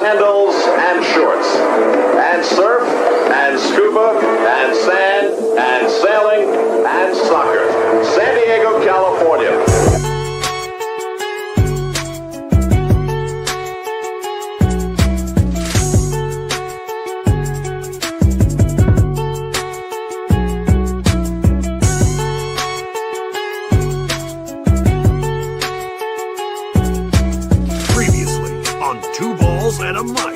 sandals and shorts, and surf and scuba and sand and sailing and soccer. San Diego, California. And a mic.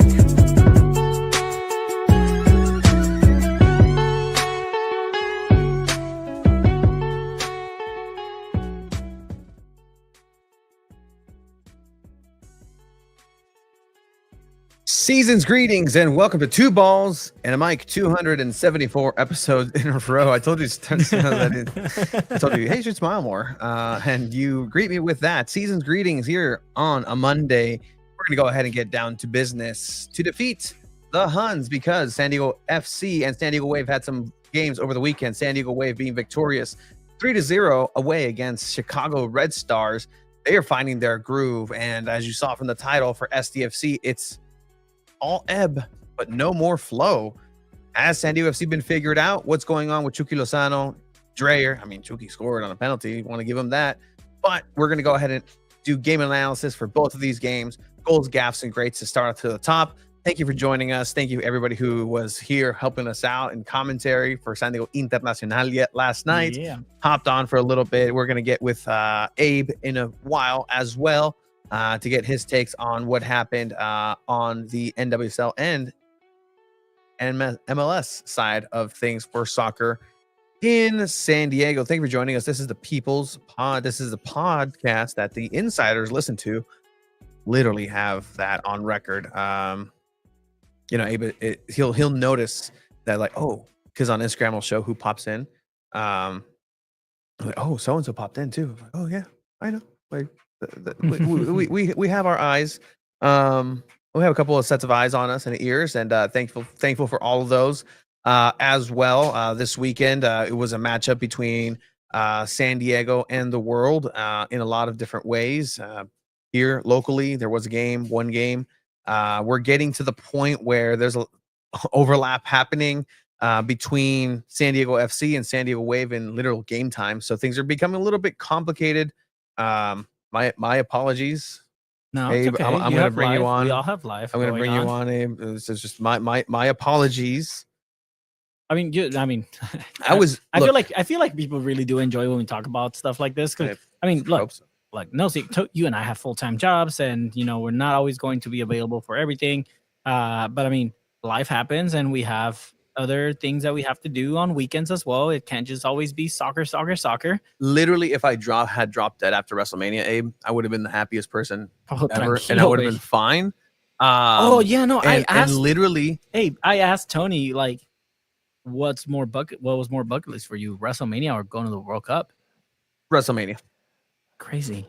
Season's greetings and welcome to Two Balls and a Mic, 274 episodes in a row. I told you, I told you, hey, you should smile more. And you greet me with that. Season's greetings here on a Monday. We're going to go ahead and get down to business to defeat the Huns because San Diego FC and San Diego Wave had some games over the weekend. San Diego Wave being victorious 3-0 away against Chicago Red Stars. They are finding their groove. And as you saw from the title for SDFC, it's all ebb, but no more flow. Has San Diego FC been figured out? What's going on with Chucky Lozano? Dreyer, I mean, Chucky scored on a penalty. You want to give him that. But we're going to go ahead and do game analysis for both of these games. Goals, gaffes, and greats to start to the top. Thank you for joining us. Thank you everybody who was here helping us out in commentary for San Diego Internacional yet last night. Yeah. Hopped on for a little bit. We're going to get with Abe in a while as well to get his takes on what happened on the NWSL and MLS side of things for soccer in San Diego. Thank you for joining us. This is the People's Pod. This is the podcast that the insiders listen to. Literally have that on record. You know, he'll notice that, like, oh, because on Instagram will show who pops in. Like, oh, so and so popped in too. Like, oh yeah, I know. Like, we have our eyes. We have a couple of sets of eyes on us and ears, and thankful for all of those as well. This weekend, it was a matchup between San Diego and the world in a lot of different ways. Here locally, there was one game. We're getting to the point where there's a overlap happening between San Diego FC and San Diego Wave in literal game time. So things are becoming a little bit complicated. My apologies. No, Abe, it's okay. I'm going to bring life. you on. We all have life. I'm going to bring you on, Abe. This is just my apologies. I mean, I feel like people really do enjoy when we talk about stuff like this. Because I mean, look. Like, no, see, you and I have full-time jobs, and you know we're not always going to be available for everything. But I mean, life happens, and we have other things that we have to do on weekends as well. It can't just always be soccer. Literally, if I had dropped dead after WrestleMania, Abe, I would have been the happiest person ever, and I would have been fine. I asked Tony, like, what was more bucket list for you, WrestleMania or going to the World Cup? WrestleMania. Crazy.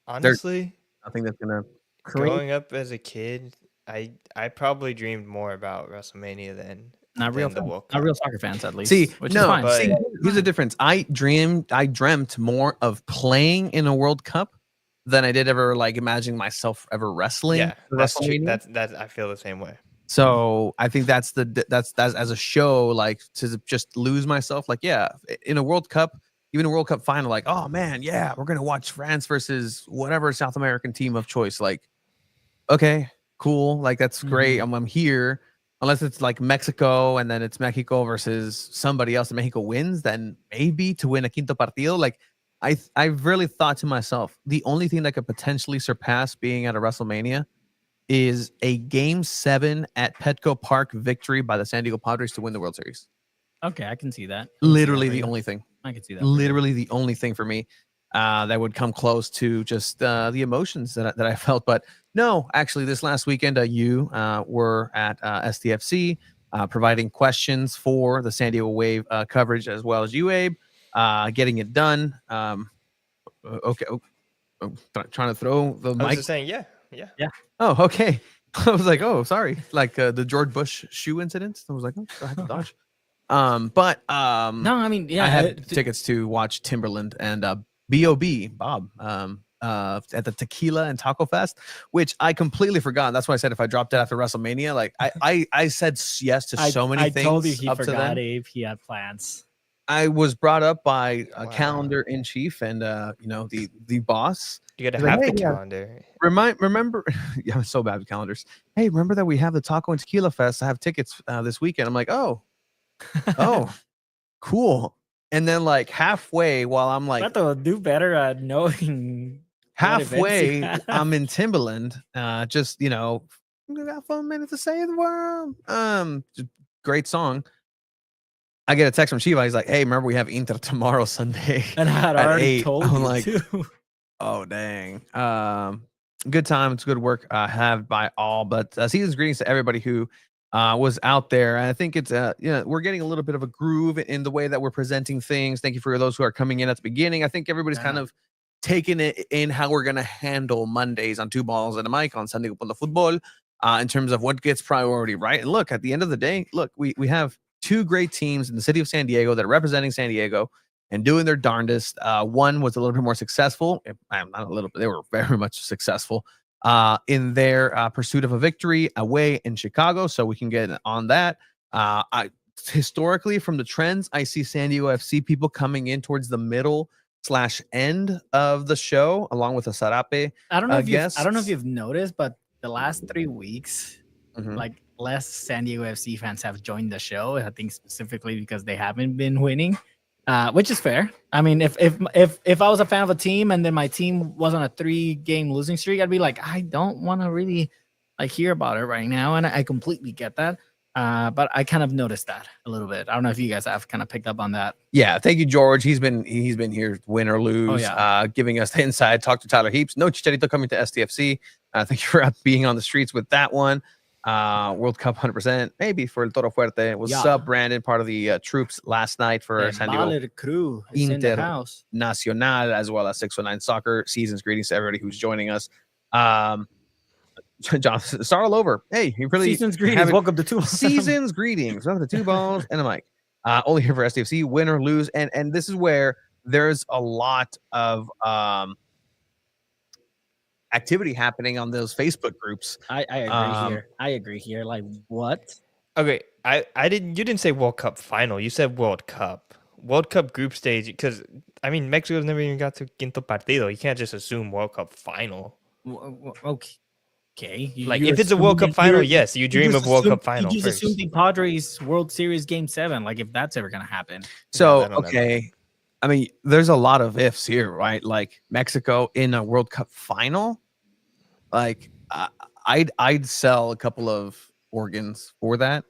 Honestly, I think that's gonna. Growing up as a kid, I probably dreamed more about WrestleMania than real soccer fans, at least. See, which is fine. But here's the difference. I dreamt more of playing in a World Cup than I did ever like imagining myself ever wrestling. Yeah, that's true. That's I feel the same way. So I think that's as a show, like, to just lose myself. Like, yeah, in a World Cup. Even a World Cup final, like, oh man, yeah, we're gonna watch France versus whatever South American team of choice. Like, okay, cool, like that's great. I'm here. Unless it's like Mexico and then it's Mexico versus somebody else and Mexico wins, then maybe to win a quinto partido. Like, I've really thought to myself, the only thing that could potentially surpass being at a WrestleMania is a Game 7 at Petco Park victory by the San Diego Padres to win the World Series. Okay, I can see that. Literally the only thing. I can see that. Literally the only thing for me that would come close to just the emotions that I felt. But no, actually, this last weekend, you were at SDFC providing questions for the San Diego Wave coverage, as well as you, Abe, getting it done. Okay. I'm trying to throw the mic. I was just saying, yeah. Oh, okay. I was like, oh, sorry. Like the George Bush shoe incident. I was like, oh, I had to dodge. No, I mean, yeah, I had tickets to watch Timberland and Bob at the Tequila and Taco Fest, which I completely forgot. That's why I said if I dropped it after WrestleMania, like I said yes to so many things. I told you he up forgot to then. Abe. He had plans. I was brought up by a Wow. calendar in chief and the boss. You gotta He's have like, the "Hey, calendar. remember yeah, I'm so bad with calendars. Hey, remember that we have the Taco and Tequila Fest? I have tickets this weekend. I'm like, oh, cool. And then like halfway while I'm like Beto, do better at knowing what events you halfway, have. I'm in Timberland. Just we got 4 minutes to save the world. Just great song. I get a text from Shiva. He's like, "Hey, remember we have Inter tomorrow, Sunday." And I had at already 8. told I'm you like, too. oh dang. Good time. It's good work had by all. But season's greetings to everybody who was out there. And I think it's we're getting a little bit of a groove in the way that we're presenting things. Thank you for those who are coming in at the beginning. I think everybody's kind of taking it in how we're gonna handle Mondays on Two Balls and a Mic on Sunday Football Football in terms of what gets priority, right? And look, at the end of the day, look, we have 2 great teams in the city of San Diego that are representing San Diego and doing their darndest. One was a little bit more successful. Not a little bit, they were very much successful in their pursuit of a victory away in Chicago. So we can get on that. Historically, from the trends, I see San Diego FC people coming in towards the middle / end of the show, along with a Sarape. I don't know if you've noticed, but the last 3 weeks, like less San Diego FC fans have joined the show. I think specifically because they haven't been winning, which is fair. I mean, if I was a fan of a team and then my team was on a 3-game losing streak, I'd be like, I don't want to really like hear about it right now, and I completely get that. But I kind of noticed that a little bit. I don't know if you guys have kind of picked up on that. Yeah, thank you, George. He's been here, win or lose, giving us the inside. Talk to Tyler Heaps. No Chicharito coming to SDFC. Thank you for being on the streets with that one. World Cup 100%, maybe for El Toro Fuerte. What's up, Brandon? Part of the troops last night for San Diego crew Internacional, as well as 609 Soccer. Season's greetings to everybody who's joining us. Jonathan, start all over. Hey, you really season's greetings. Welcome to Two Balls. Season's greetings. Welcome to Two Balls and a Mic. Only here for SDFC, win or lose, and this is where there's a lot of activity happening on those Facebook groups. I agree here. I agree here. Like what? Okay, you didn't say World Cup final. You said World Cup. World Cup group stage, because I mean Mexico's never even got to quinto partido. You can't just assume World Cup final. Okay. Like if it's a World Cup final, yes, you dream of World Cup final. You just assume the Padres World Series Game 7, like if that's ever gonna happen. So okay, I mean, there's a lot of ifs here, right? Like Mexico in a World Cup final. Like I'd sell a couple of organs for that.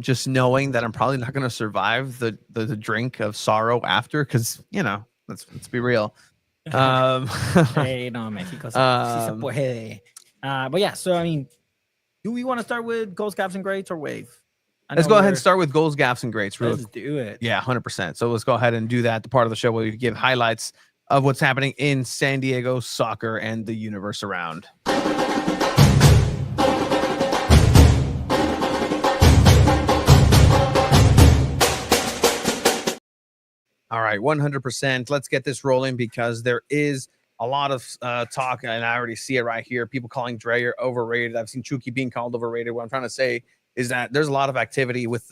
Just knowing that I'm probably not going to survive the drink of sorrow after, because let's be real. Hey, no, Mexico, sí se puede. But yeah, so I mean, do we want to start with goals, gaps, and greats, or wave? Let's go ahead and start with goals, gaps, and greats. Let's do it. Yeah, 100%. So let's go ahead and do that. The part of the show where we give highlights of what's happening in San Diego soccer and the universe around. All right, 100%. Let's get this rolling because there is a lot of talk, and I already see it right here. People calling Dreyer overrated. I've seen Chucky being called overrated. What I'm trying to say is that there's a lot of activity with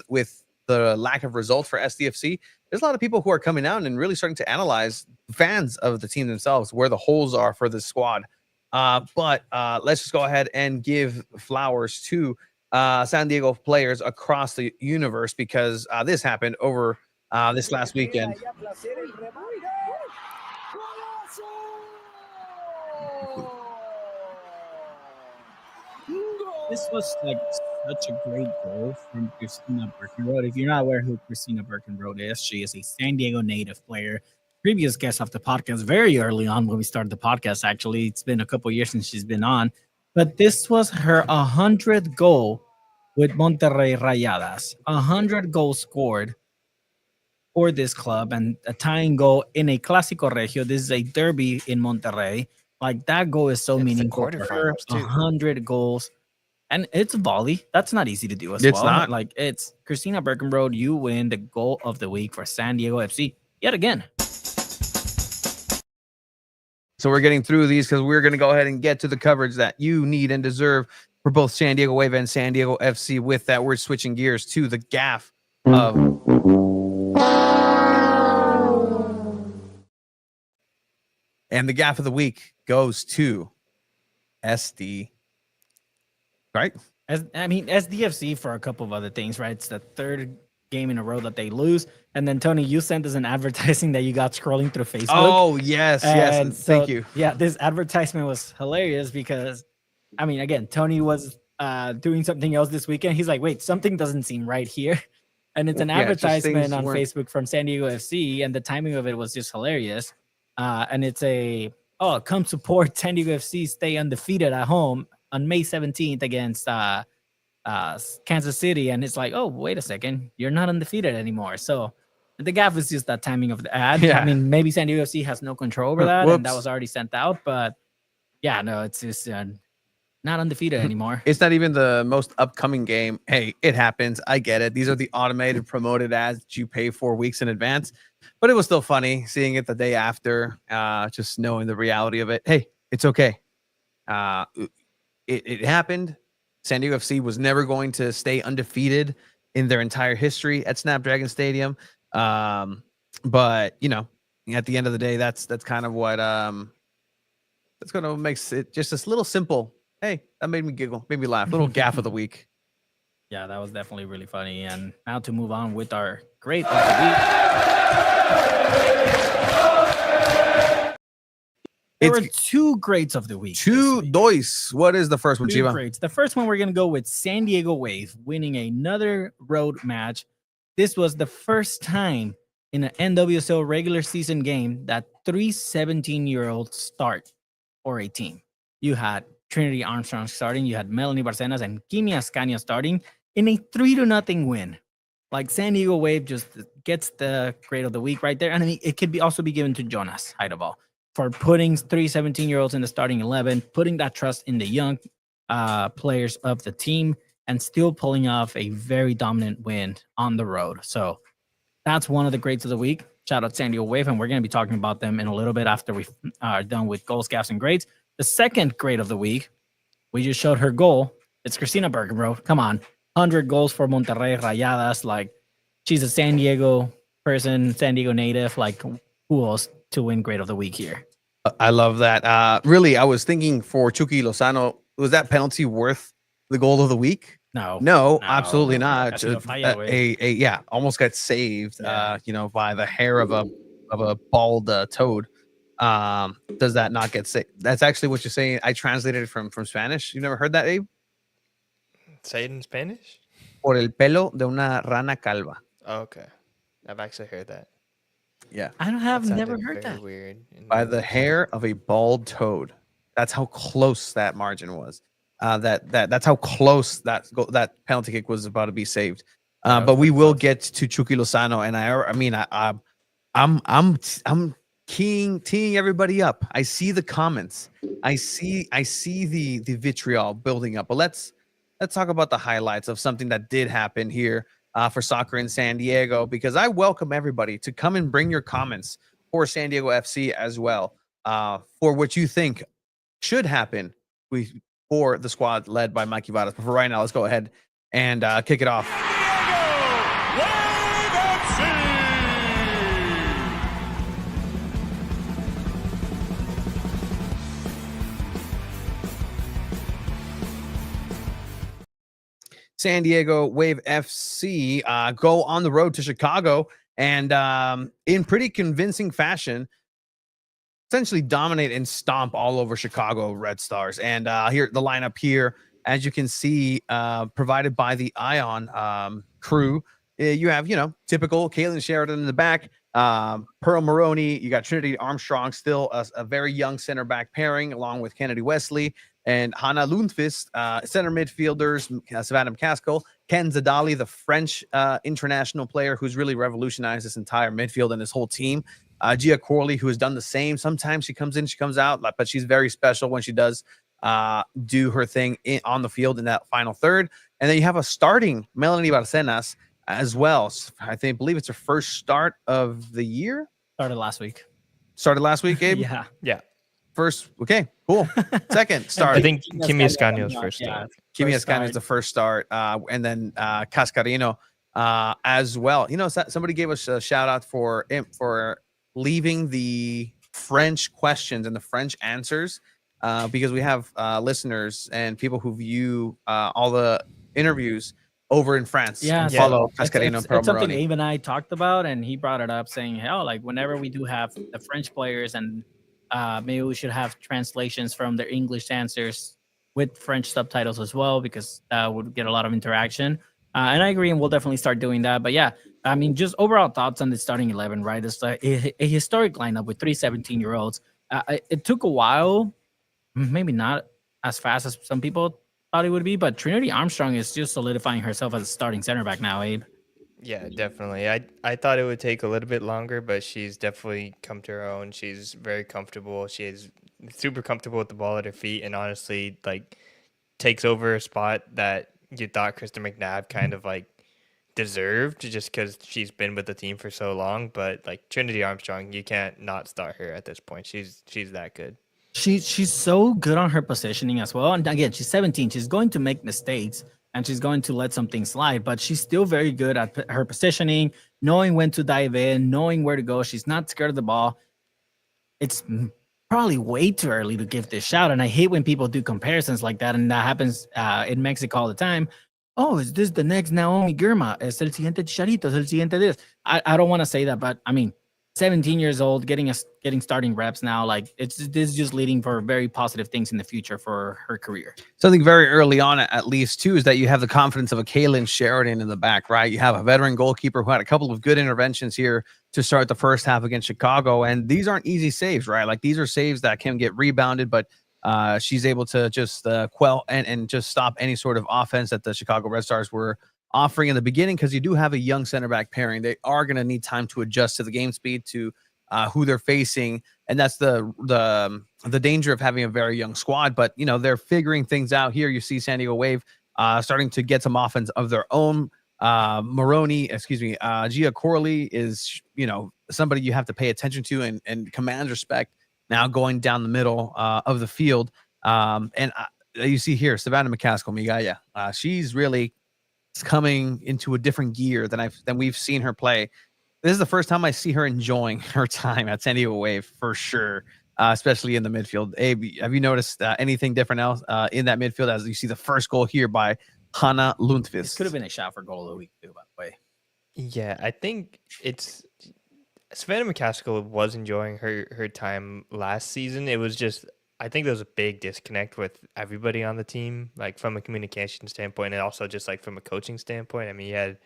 the lack of results for SDFC. There's a lot of people who are coming out and really starting to analyze, fans of the team themselves, where the holes are for the squad. But let's just go ahead and give flowers to San Diego players across the universe, because this happened over this last weekend. This was like such a great goal from Christina Birkenroad. If you're not aware who Christina Birkenroad is, she is a San Diego native player, previous guest of the podcast very early on when we started the podcast. Actually, it's been a couple years since she's been on, but this was her 100th goal with Monterrey Rayadas. 100 goals scored for this club, and a tying goal in a Clásico Regio. This is a derby in Monterrey. Like, that goal is so meaningful for her. 100 goals. And it's a volley. That's not easy to do as well. It's not. Like, it's Christina Birkenroad. You win the goal of the week for San Diego FC yet again. So we're getting through these because we're going to go ahead and get to the coverage that you need and deserve for both San Diego Wave and San Diego FC. With that, we're switching gears to the gaff of... And the gaff of the week goes to SD. Right? SDFC for a couple of other things, right? It's the third game in a row that they lose. And then, Tony, you sent us an advertising that you got scrolling through Facebook. Oh, yes. And yes. Thank you. Yeah, this advertisement was hilarious because, again, Tony was doing something else this weekend. He's like, wait, something doesn't seem right here. And it's an advertisement on Facebook from San Diego FC. And the timing of it was just hilarious. And it's come support San Diego FC, stay undefeated at home on May 17th against Kansas City. And it's like, oh, wait a second, you're not undefeated anymore. So the gap is just that timing of the ad. Yeah. Maybe San Diego FC has no control over that, and that was already sent out. But yeah, no, it's just not undefeated anymore. It's not even the most upcoming game. Hey, it happens. I get it. These are the automated promoted ads that you pay 4 weeks in advance. But it was still funny seeing it the day after, just knowing the reality of it. Hey, it's okay. It happened. San Diego FC was never going to stay undefeated in their entire history at Snapdragon Stadium. But, at the end of the day, that's kind of what that's going to makes it just this little simple. Hey, that made me giggle, made me laugh. Little gaff of the week. Yeah, that was definitely really funny. And now to move on with our great of the week. There were 2 greats of the week. 2 dois. What is the first one, 2 Chiva? greats. The first one, we're going to go with San Diego Wave winning another road match. This was the first time in an NWSL regular season game that 3 17-year-olds start for a team. You had Trinity Armstrong starting, you had Melanie Barcenas and Kimi Ascanio starting in a 3-0 win. Like, San Diego Wave just gets the grade of the week right there. And it could also be given to Jonas Heideval for putting 3 17-year-olds in the starting 11, putting that trust in the young players of the team, and still pulling off a very dominant win on the road. So that's one of the greats of the week. Shout out San Diego Wave, and we're going to be talking about them in a little bit after we are done with goals, gaffes, and grades. The second grade of the week, we just showed her goal. It's Christina Bergenbro. Come on. 100 goals for Monterrey Rayadas. Like, she's a San Diego person, San Diego native. Like, who else to win grade of the week here? I love that. Really, I was thinking for Chucky Lozano, was that penalty worth the goal of the week? No, absolutely not. Almost got saved. By the hair of a bald toad. Does that not get saved? That's actually what you're saying. I translated it from Spanish. You never heard that, Abe? Say it in Spanish. Por el pelo de una rana calva. Oh, okay, I've actually heard that. Yeah, I never heard that. Weird. By the hair of a bald toad. That's how close that margin was. That's how close that penalty kick was about to be saved. But we will get to Chucky Lozano, and I'm teeing everybody up. I see the comments. I see the vitriol building up. But let's talk about the highlights of something that did happen here for soccer in San Diego, because I welcome everybody to come and bring your comments for San Diego FC as well, for what you think should happen for the squad led by Mikey Vadas. But for right now, let's go ahead and kick it off. San Diego Wave FC go on the road to Chicago and in pretty convincing fashion, essentially dominate and stomp all over Chicago Red Stars. And here, the lineup here, as you can see, provided by the Ion crew. You have, typical Caitlin Sheridan in the back, Pearl Maroney. You got Trinity Armstrong, still a very young center back pairing, along with Kennedy Wesley and Hannah Lundqvist, center midfielders, Savannah McCaskill, Ken Zadali, the French international player who's really revolutionized this entire midfield and this whole team. Gia Corley, who has done the same. Sometimes she comes in, she comes out, but she's very special when she does do her thing on the field in that final third. And then you have a starting Melanie Barcenas as well. I believe it's her first start of the year. Started last week, Abe? Yeah. First, okay, cool. Second start. I think Kimi Ascanio's first start. Kimi Ascanio's the first start, and then Cascarino as well. You know, somebody gave us a shout out for leaving the French questions and the French answers because we have listeners and people who view all the interviews over in France. Yeah, follow Cascarino. It's something Abe and I talked about, and he brought it up saying, "Hell, like whenever we do have the French players and maybe we should have translations from their English answers with French subtitles as well, because that would get a lot of interaction." And I agree, and we'll definitely start doing that. But yeah, I mean, just overall thoughts on the starting 11, right? It's like a historic lineup with 3 17-year-olds. It took a while, maybe not as fast as some people thought it would be, but Trinity Armstrong is just solidifying herself as a starting center back now, Abe. Yeah, definitely. I thought it would take a little bit longer, but she's definitely come to her own. She's very comfortable. She's super comfortable with the ball at her feet, and honestly, like, takes over a spot that you thought Krista McNabb kind of like deserved just because she's been with the team for so long. But like Trinity Armstrong, you can't not start her at this point. She's that good. She's so good on her positioning as well. And again, she's 17. She's going to make mistakes and she's going to let something slide, but she's still very good at her positioning, knowing when to dive in, knowing where to go. She's not scared of the ball. It's probably way too early to give this shout. And I hate when people do comparisons like that. And that happens in Mexico all the time. Oh, is this the next Naomi Girma? Es el siguiente Chicharito, es el siguiente this. I don't want to say that, but I mean, 17 years old, getting starting reps now, like this is just leading for very positive things in the future for her career. Something very early on, at least, too, is that you have the confidence of a Kaylin Sheridan in the back, right? You have a veteran goalkeeper who had a couple of good interventions here to start the first half against Chicago, and these aren't easy saves, right? Like these are saves that can get rebounded, but she's able to just quell and just stop any sort of offense that the Chicago Red Stars were offering in the beginning, because you do have a young center back pairing. They are going to need time to adjust to the game speed, to who they're facing, and that's the danger of having a very young squad. But you know, they're figuring things out here. You see San Diego Wave starting to get some offense of their own. Gia Corley is, you know, somebody you have to pay attention to and command respect now going down the middle of the field. And you see here Savannah McCaskill, Migaya. She's really coming into a different gear than we've seen her play. This is the first time I see her enjoying her time at San Diego Wave for sure, especially in the midfield. Abe, have you noticed anything different else in that midfield as you see the first goal here by Hanna Lundqvist? This could have been a shot for goal of the week too, by the way. Yeah, I think it's Savannah McCaskill was enjoying her time last season. It was just, I think there was a big disconnect with everybody on the team, like from a communication standpoint and also just like from a coaching standpoint. I mean, you had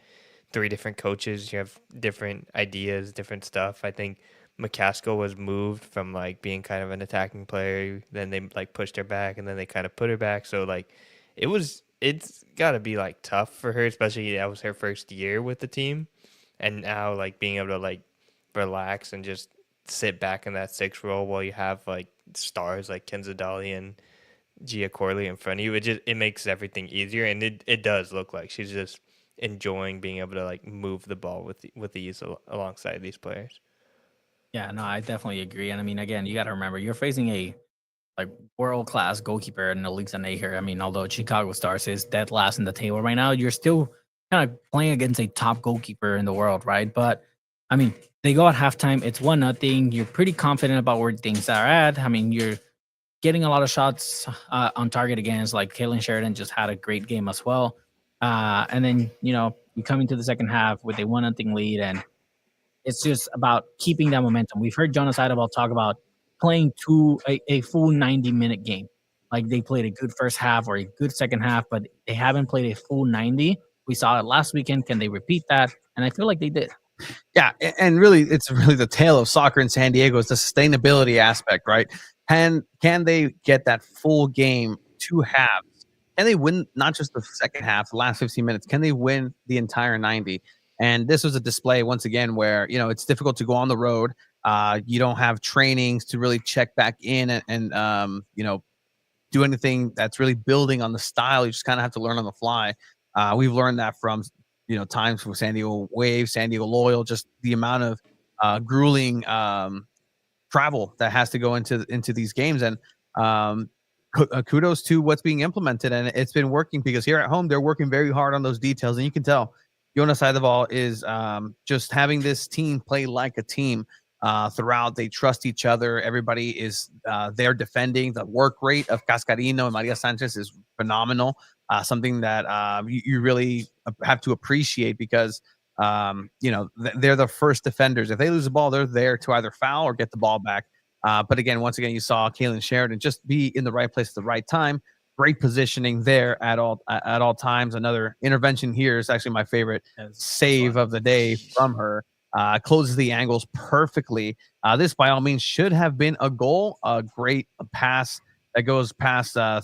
3 different coaches, you have different ideas, different stuff. I think McCaskill was moved from like being kind of an attacking player, then they like pushed her back and then they kind of put her back. So like it's got to be like tough for her, especially that was her first year with the team. And now like being able to like relax and just sit back in that 6 role while you have like stars like Kenza Dali and Gia Corley in front of you, it makes everything easier, and it does look like she's just enjoying being able to like move the ball with ease alongside these players. Yeah, no, I definitely agree. And I mean, again, you got to remember you're facing a like world-class goalkeeper in the leagues and here. I mean, although Chicago Stars is dead last in the table right now, you're still kind of playing against a top goalkeeper in the world, right? But I mean, they go at halftime. It's 1-0. You're pretty confident about where things are at. I mean, you're getting a lot of shots on target against, like Kaylin Sheridan just had a great game as well. And then, you know, you come into the second half with a 1-0 lead, and it's just about keeping that momentum. We've heard Jonas Eidevall talk about playing a full 90-minute game. Like they played a good first half or a good second half, but they haven't played a full 90. We saw it last weekend. Can they repeat that? And I feel like they did. Yeah, and really, it's really the tale of soccer in San Diego is the sustainability aspect, right? Can they get that full game, 2 halves? Can they win not just the second half, the last 15 minutes? Can they win the entire 90? And this was a display once again where, you know, it's difficult to go on the road. You don't have trainings to really check back in and you know, do anything that's really building on the style. You just kind of have to learn on the fly. We've learned that from, you know, times with San Diego Wave, San Diego Loyal, just the amount of grueling travel that has to go into these games. And kudos to what's being implemented, and it's been working because here at home they're working very hard on those details, and you can tell Jonas Eidevall is just having this team play like a team throughout. They trust each other. Everybody is there defending. The work rate of Cascarino and Maria Sanchez is phenomenal. Something that you really have to appreciate because they're the first defenders. If they lose the ball, they're there to either foul or get the ball back. But again, once again, you saw Kaylin Sheridan just be in the right place at the right time. Great positioning there at all times. Another intervention here is actually my favorite save of the day from her. Closes the angles perfectly. This, by all means, should have been a goal. A great pass that goes past a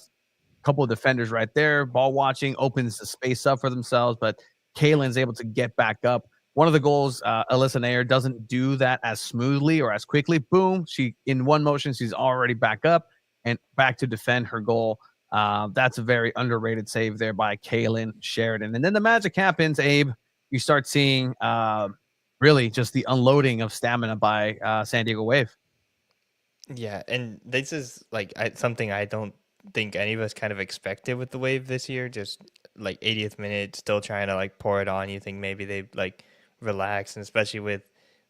couple of defenders right there. Ball watching, opens the space up for themselves, but Kaylin's able to get back up. One of the goals, Alyssa Nair doesn't do that as smoothly or as quickly. Boom, in one motion, she's already back up and back to defend her goal. That's a very underrated save there by Kaylin Sheridan. And then the magic happens, Abe. You start seeing really just the unloading of stamina by San Diego Wave. Yeah, and this is like something I don't think any of us kind of expected with the Wave this year. Just like 80th minute, still trying to like pour it on. You think maybe they like relax, and especially with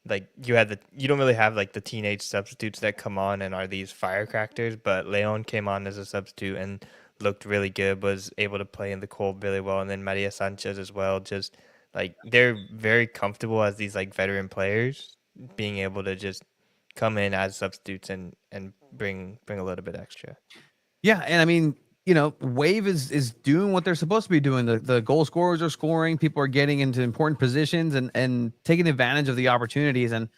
like you don't really have like the teenage substitutes that come on and are these firecrackers, but Leon came on as a substitute and looked really good, was able to play in the cold really well, and then Maria Sanchez as well. Just like they're very comfortable as these like veteran players, being able to just come in as substitutes and bring a little bit extra. Yeah, and I mean, Wave is doing what they're supposed to be doing. The goal scorers are scoring. People are getting into important positions and taking advantage of the opportunities. And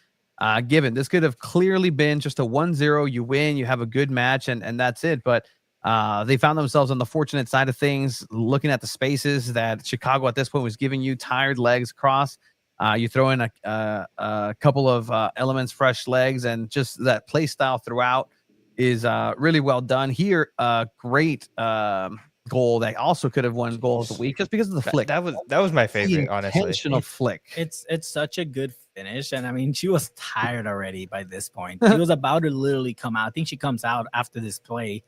given this could have clearly been just a 1-0, you win, you have a good match, and that's it. But they found themselves on the fortunate side of things, looking at the spaces that Chicago at this point was giving you. Tired legs cross. You throw in a couple of elements, fresh legs, and just that play style throughout is really well done here. Great goal that also could have won goal of the week just because of the flick. That was my favorite, honestly. Intentional flick. It's such a good finish, and I mean, she was tired already by this point. She was about to literally come out. I think she comes out after this play.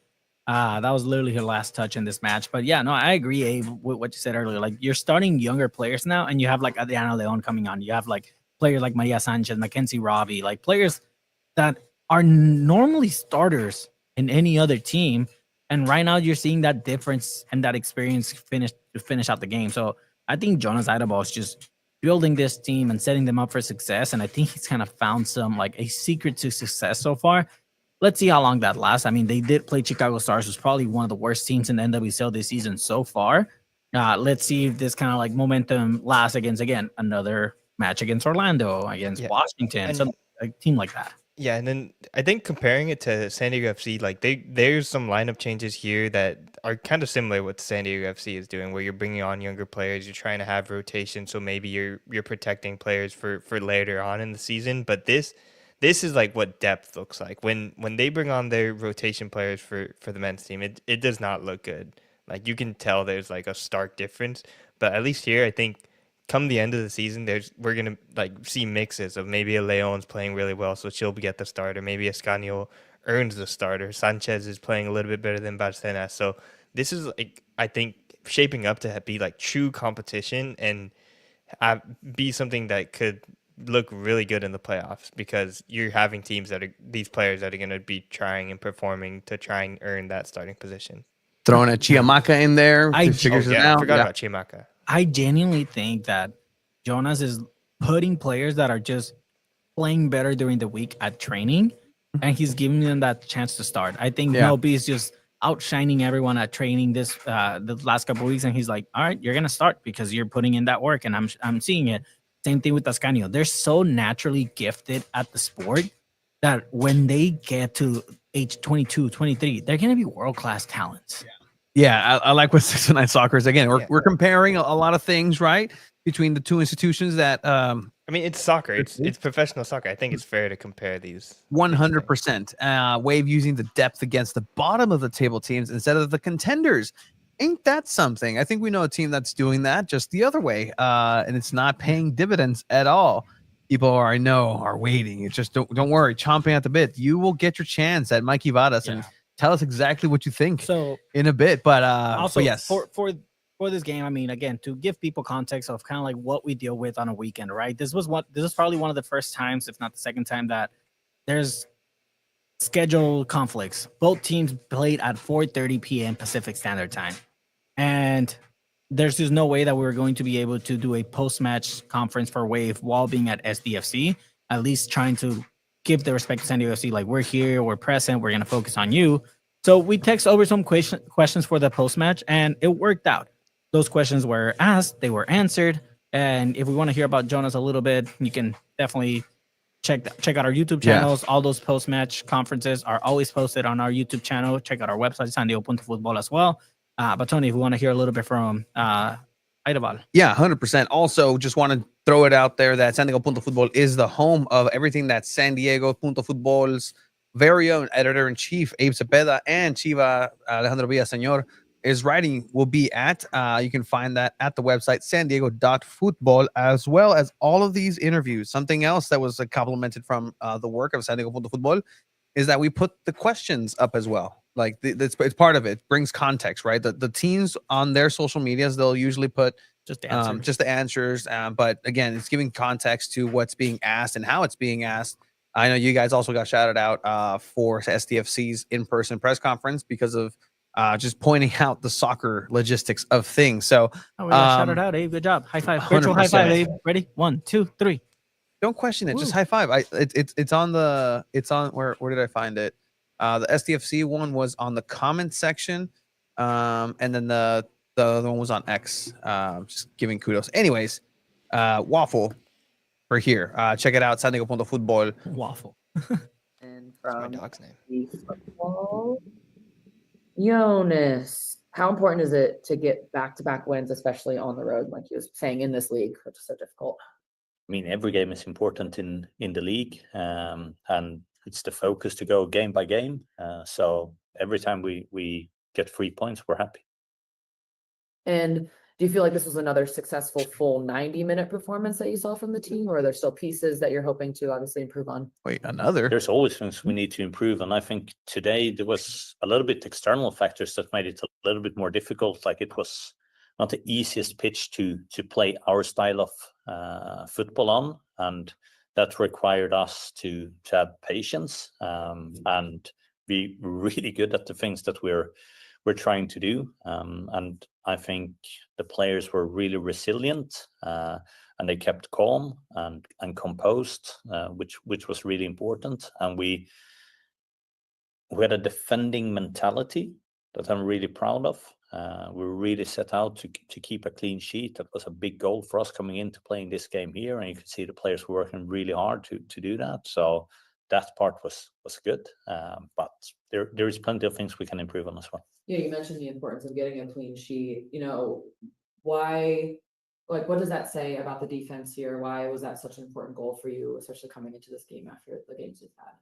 That was literally her last touch in this match. But yeah, no, I agree, Abe, with what you said earlier. Like, you're starting younger players now, and you have like Adriana Leon coming on. You have like players like Maria Sanchez, Mackenzie Robbie, like players that are normally starters in any other team. And right now you're seeing that difference and that experience finish out the game. So I think Jonas Eidevall is just building this team and setting them up for success. And I think he's kind of found a secret to success so far. Let's see how long that lasts. I mean, they did play Chicago Stars, who's probably one of the worst teams in the NWSL this season so far. Let's see if this kind of like momentum lasts against, again, another match against Orlando, against Washington, a team like that. Yeah, and then I think comparing it to San Diego FC, like there's some lineup changes here that are kind of similar to what San Diego FC is doing, where you're bringing on younger players, you're trying to have rotation, so maybe you're protecting players for later on in the season. But this is like what depth looks like when they bring on their rotation players for the men's team. It does not look good. Like you can tell there's like a stark difference. But at least here, I think, come the end of the season, we're gonna like see mixes of maybe a Leon's playing really well, so she'll get the start, or maybe Escanio earns the starter. Sanchez is playing a little bit better than Barcenas. So this is like, I think, shaping up to be like true competition and be something that could look really good in the playoffs, because you're having teams these players that are going to be trying and performing to try and earn that starting position. Throwing a Chiamaka in there. I forgot about Chiamaka. I genuinely think that Jonas is putting players that are just playing better during the week at training, and he's giving them that chance to start. I think Nobi is just outshining everyone at training the last couple of weeks, and he's like, all right, you're going to start because you're putting in that work, and I'm seeing it. Same thing with Ascanio. They're so naturally gifted at the sport that when they get to age 22, 23, they're going to be world-class talents. Yeah, I like what 609 Soccer is. Again, we're comparing a lot of things, right, between the two institutions that I mean, it's soccer. It's professional soccer. I think it's fair to compare these. 100%. Wave using the depth against the bottom of the table teams instead of the contenders. Ain't that something? I think we know a team that's doing that just the other way, and it's not paying dividends at all. people I know are waiting. It's just don't worry, chomping at the bit. You will get your chance at Mikey Vadas and tell us exactly what you think in a bit. But also, but yes, for this game, I mean, again, to give people context of kind of like what we deal with on a weekend, right? This is probably one of the first times, if not the second time, that there's schedule conflicts. Both teams played at 4:30 p.m. Pacific Standard Time, and there's just no way that we were going to be able to do a post-match conference for Wave while being at SDFC. At least trying to give the respect to San Diego FC, like we're here, we're present, we're gonna focus on you. So we text over some questions for the post-match, and it worked out. Those questions were asked, they were answered, and if we want to hear about Jonas a little bit, you can definitely check out our YouTube channels. All those post-match conferences are always posted on our YouTube channel. Check out our website, sandiego.futbol as well. But Tony, if we want to hear a little bit from Aideval. Yeah, 100%. Also, just want to throw it out there that San Diego.Futbol is the home of everything that San Diego.Futbol's very own editor-in-chief, Abe Cepeda, and Chiva Alejandro Villaseñor is writing will be at. You can find that at the website, sandiego.futbol, as well as all of these interviews. Something else that was complimented from the work of San Diego.Futbol is that we put the questions up as well. Like it's part of it. Brings context, right? The teams on their social medias, they'll usually put just the answers. But again, it's giving context to what's being asked and how it's being asked. I know you guys also got shouted out for SDFC's in-person press conference because of just pointing out the soccer logistics of things. So we got shouted out, Abe. Good job. High five. Virtual high five, Abe. Ready? 1, 2, 3. Don't question it. Woo. Just high five. It's on where did I find it? The SDFC one was on the comment section, and then the other one was on X. Just giving kudos. Anyways, Waffle for here. Check it out. San Diego.Futbol. Waffle. And from my dog's name. Football, Jonas, how important is it to get back-to-back wins, especially on the road, like you was saying in this league, which is so difficult? I mean, every game is important in the league, and it's the focus to go game by game. So every time we get 3 points, we're happy. And do you feel like this was another successful full 90-minute performance that you saw from the team, or are there still pieces that you're hoping to obviously improve on? Wait, another? There's always things we need to improve, and I think today there was a little bit external factors that made it a little bit more difficult. Like it was not the easiest pitch to play our style of football on, and that required us to have patience and be really good at the things that we're trying to do. And I think the players were really resilient and they kept calm and composed, which was really important. And we had a defending mentality that I'm really proud of. We really set out to keep a clean sheet. That was a big goal for us coming into playing this game here, and you can see the players were working really hard to do that. So that part was good, but there is plenty of things we can improve on as well. Yeah, you mentioned the importance of getting a clean sheet. You know, why? Like, what does that say about the defense here? Why was that such an important goal for you, especially coming into this game after the games you've had?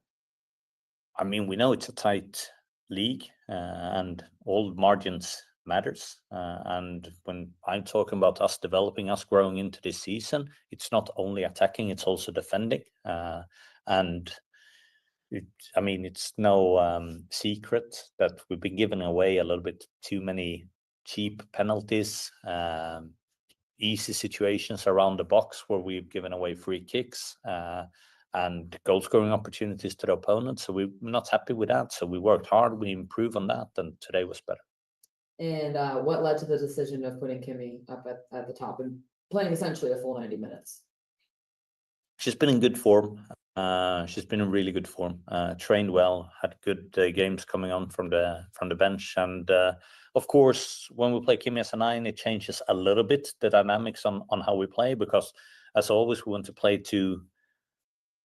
I mean, we know it's a tight league, and all margins matters. And when I'm talking about us developing, us growing into this season, it's not only attacking, it's also defending. And it's no secret that we've been giving away a little bit too many cheap penalties, easy situations around the box where we've given away free kicks, and goal scoring opportunities to the opponent. So we're not happy with that. So we worked hard, we improved on that, and today was better. And what led to the decision of putting Kimmy up at the top and playing essentially a full 90 minutes? She's been in good form. She's been in really good form. Trained well, had good games coming on from the bench, and of course, when we play Kimmy as a 9, it changes a little bit the dynamics on how we play, because as always, we want to play to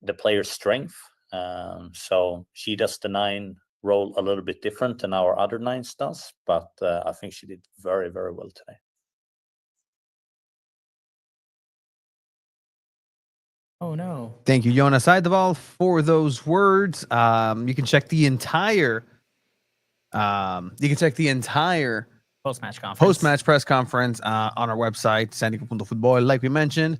the player's strength. So she does the 9 role a little bit different than our other 9s does, but I think she did very, very well today. Oh no! Thank you, Jonas Aideval, for those words. You can check the entire. Post-match press conference on our website, sandiego.futbol, like we mentioned.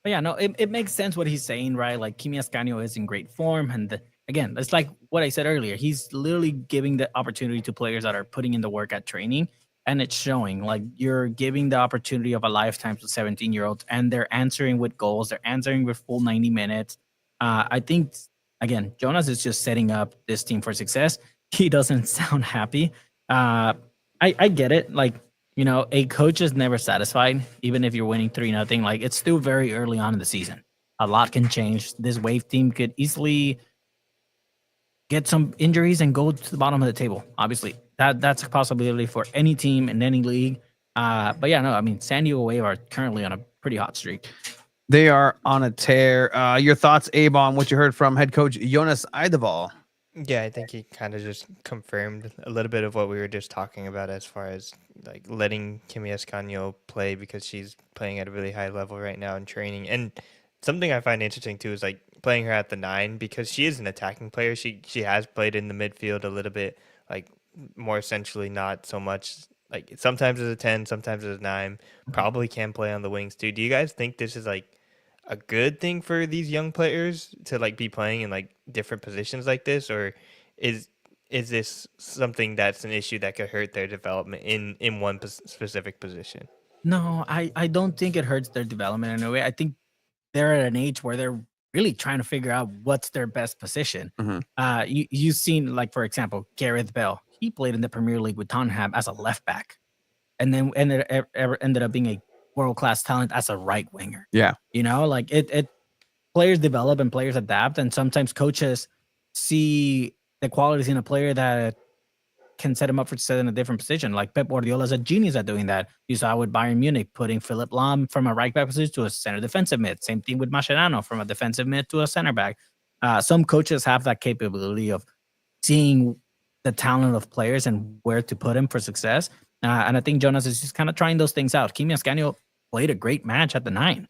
But yeah, no, it makes sense what he's saying, right? Like Kimi Ascanio is in great form. And again, it's like what I said earlier. He's literally giving the opportunity to players that are putting in the work at training. And it's showing, like, you're giving the opportunity of a lifetime to 17-year-olds, and they're answering with goals. They're answering with full 90 minutes. I think, again, Jonas is just setting up this team for success. He doesn't sound happy. I get it. Like, a coach is never satisfied, even if you're winning 3-0. Like, it's still very early on in the season. A lot can change. This Wave team could easily get some injuries and go to the bottom of the table. Obviously, that's a possibility for any team in any league. But yeah, no, I mean, San Diego Wave are currently on a pretty hot streak. They are on a tear. Your thoughts, Abe, on what you heard from head coach Jonas Eidevall? Yeah, I think he kind of just confirmed a little bit of what we were just talking about as far as like letting Kimi Escanio play because she's playing at a really high level right now in training. And something I find interesting too is like playing her at the 9 because she is an attacking player. She has played in the midfield a little bit, like more essentially, not so much. Like sometimes as a 10, sometimes as a 9. Probably can play on the wings too. Do you guys think this is like a good thing for these young players to like be playing in like different positions like this, or is this something that's an issue that could hurt their development in one specific position? No, I don't think it hurts their development in a way. I think they're at an age where they're really trying to figure out what's their best position. You've seen, like, for example, Gareth Bale. He played in the Premier League with Tottenham as a left back, and then ended up being a world-class talent as a right winger. Yeah. Like it players develop and players adapt, and sometimes coaches see the qualities in a player that can set him up for success in a different position. Like Pep Guardiola is a genius at doing that. You saw with Bayern Munich, putting Philipp Lahm from a right back position to a center defensive mid. Same thing with Mascherano, from a defensive mid to a center back. Some coaches have that capability of seeing the talent of players and where to put him for success. And I think Jonas is just kind of trying those things out. Kimi Ascanio played a great match at the 9.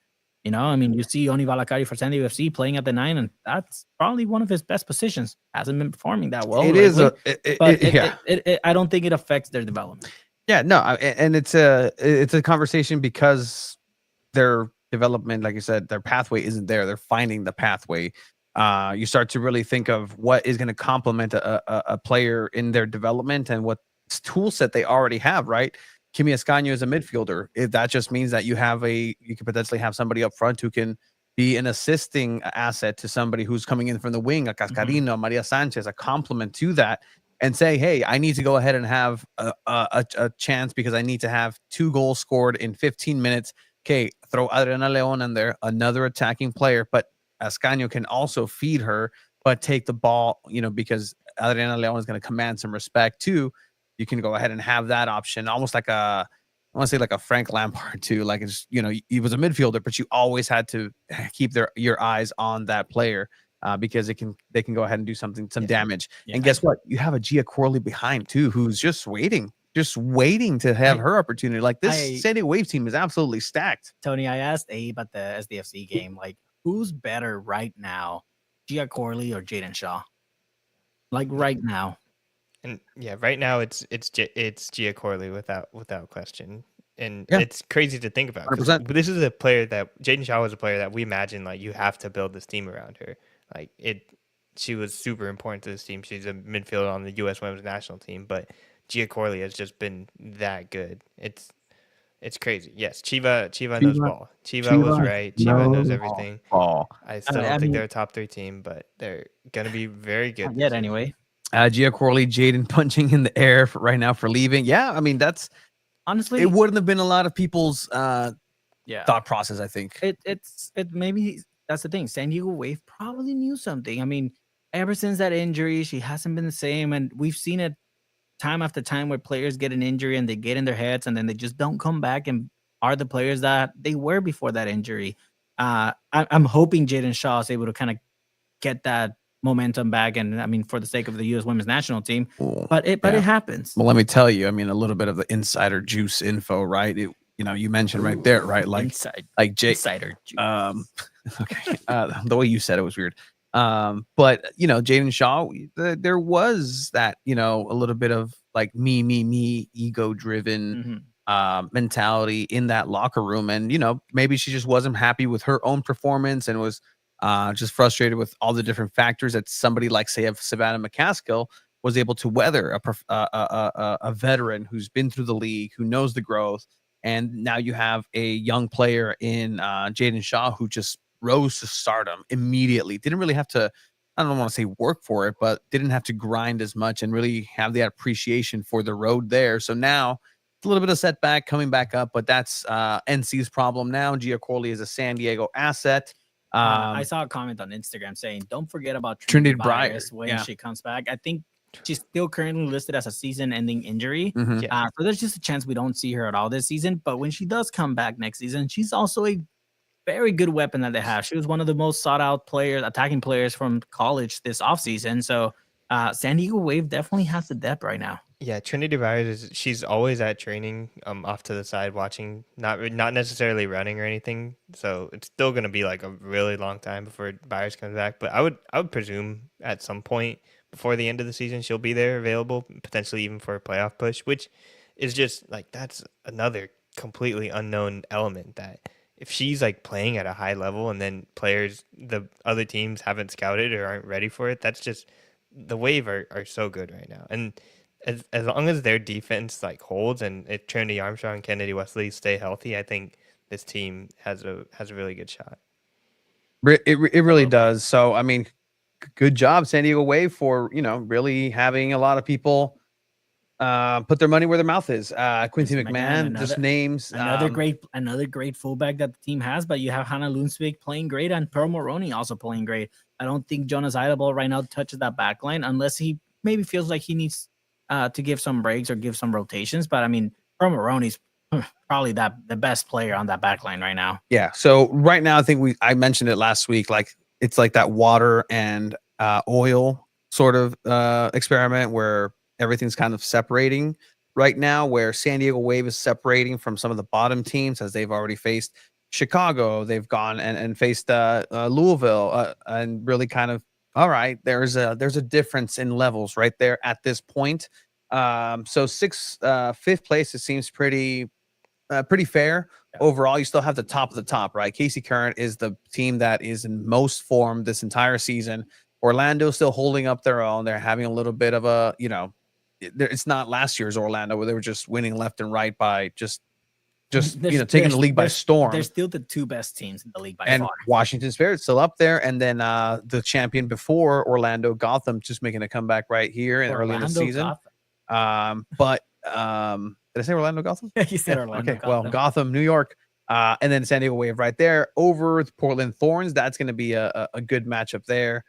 I mean, you see Oni Valakari for SDFC playing at the 9, and that's probably one of his best positions. Hasn't been performing that well. I don't think it affects their development. Yeah, no, and it's a conversation because their development, like you said, their pathway isn't there. They're finding the pathway. You start to really think of what is going to complement a player in their development and what tool set they already have, right? Kimi Ascanio is a midfielder. That just means that you could potentially have somebody up front who can be an assisting asset to somebody who's coming in from the wing, a Cascarino, Maria Sanchez, a complement to that, and say, hey, I need to go ahead and have a chance because I need to have 2 goals scored in 15 minutes. Okay, throw Adriana Leon in there, another attacking player, but Ascanio can also feed her, but take the ball, because Adriana Leon is going to command some respect too. You can go ahead and have that option, almost like I want to say like a Frank Lampard too. Like, it's, he was a midfielder, but you always had to keep your eyes on that player because they can go ahead and do some damage. Yeah. And guess what? You have a Gia Corley behind too, who's just waiting to have her opportunity. Like, this San Diego Wave team is absolutely stacked. Tony, I asked Abe at the SDFC game, like, who's better right now, Gia Corley or Jaden Shaw? Like, right now. And yeah, right now it's Gia Corley without question. And it's crazy to think about. 100%. This is a player that Jaden Shaw was a player that we imagine like you have to build this team around her. Like she was super important to this team. She's a midfielder on the U.S. Women's National Team, but Gia Corley has just been that good. It's crazy. Yes, Chiva knows ball. Chiva was right. Chiva knows everything. I still don't think they're a top 3 team, but they're gonna be very good. Yet anyway. Gia Corley, Jaden punching in the air right now for leaving. Yeah, I mean, that's honestly, it wouldn't have been a lot of people's thought process, I think. It maybe that's the thing. San Diego Wave probably knew something. I mean, ever since that injury, she hasn't been the same, and we've seen it time after time where players get an injury and they get in their heads and then they just don't come back and are the players that they were before that injury. I'm hoping Jaden Shaw is able to kind of get that momentum back, and I mean, for the sake of the U.S. Women's National Team, but it happens. Well, let me tell you, I mean, a little bit of the insider juice info, right? You mentioned right there, right? Like, insider juice. Okay, the way you said it was weird. But Jaden Shaw, there was that, a little bit of like me, ego driven mentality in that locker room. And, maybe she just wasn't happy with her own performance and was just frustrated with all the different factors that somebody like, say, of Savannah McCaskill was able to weather a veteran who's been through the league, who knows the growth. And now you have a young player in Jaden Shaw who just rose to stardom immediately. Didn't really have to, I don't want to say work for it, but didn't have to grind as much and really have that appreciation for the road there. So now it's a little bit of setback coming back up, but that's NC's problem now. Gia Corley is a San Diego asset. I saw a comment on Instagram saying, "Don't forget about Trinity Trinity Brier, Byers when yeah. she comes back." I think she's still currently listed as a season-ending injury, Mhm. Yeah. so there's just a chance we don't see her at all this season. But when she does come back next season, she's also a very good weapon that they have. She was one of the most sought-out players, attacking players from college this offseason. So San Diego Wave definitely has the depth right now. Yeah, Trinity Byers she's always at training, off to the side watching, not necessarily running or anything. So it's still gonna be like a really long time before Byers comes back. But I would presume at some point before the end of the season she'll be there available, potentially even for a playoff push, which is just like that's another completely unknown element that if she's like playing at a high level and then the other teams haven't scouted or aren't ready for it, that's just the Wave are so good right now. And as long as their defense like holds and if Trinity Armstrong and Kennedy Wesley stay healthy, I think this team has a really good shot. It really does. So, I mean, good job, San Diego Wave, for, really having a lot of people put their money where their mouth is. Quincy Quincy McMahon, McMahon, just names. Another great fullback that the team has, but you have Hannah Lundvik playing great and Pearl Moroney also playing great. I don't think Jonas Idaball right now touches that back line unless he maybe feels like he needs to give some breaks or give some rotations. But I mean, Pearl Moroney's probably the best player on that back line right now. Yeah. So right now, I think I mentioned it last week. Like it's like that water and oil sort of experiment where everything's kind of separating right now, where San Diego Wave is separating from some of the bottom teams as they've already faced Chicago. They've gone and faced Louisville and really kind of, all right, there's a difference in levels right there at this point. So fifth place, it seems pretty fair. Yeah. Overall. You still have the top of the top, right? Casey Current is the team that is in most form this entire season. Orlando still holding up their own. They're having a little bit of a, it's not last year's Orlando where they were just winning left and right by just taking the league by storm. They're still the two best teams in the league by and far. Washington Spirit still up there, and then the champion before Orlando, Gotham, just making a comeback right here and early in the season. But did I say Orlando Gotham? You said Orlando. Okay, well, Gotham, New York, and then San Diego Wave right there over the Portland Thorns. That's going to be a good matchup there.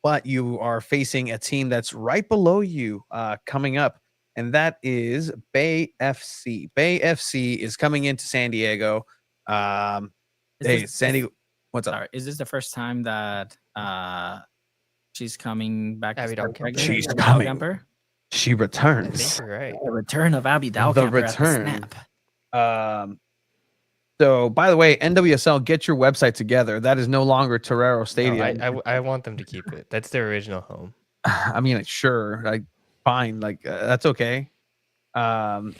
But you are facing a team that's right below you coming up, and that is Bay FC. Bay FC is coming into San Diego. San Diego, what's up? Sorry, is this the first time that she's coming back? Abby Dahlkemper. She's Abby coming. Dahlkemper? She I returns. think you're right. The return of Abby Dahlkemper. return. At the snap. So by the way, NWSL, get your website together. That is no longer Torero Stadium. No, I want them to keep it. That's their original home. I mean, sure, fine, that's okay. Yeah,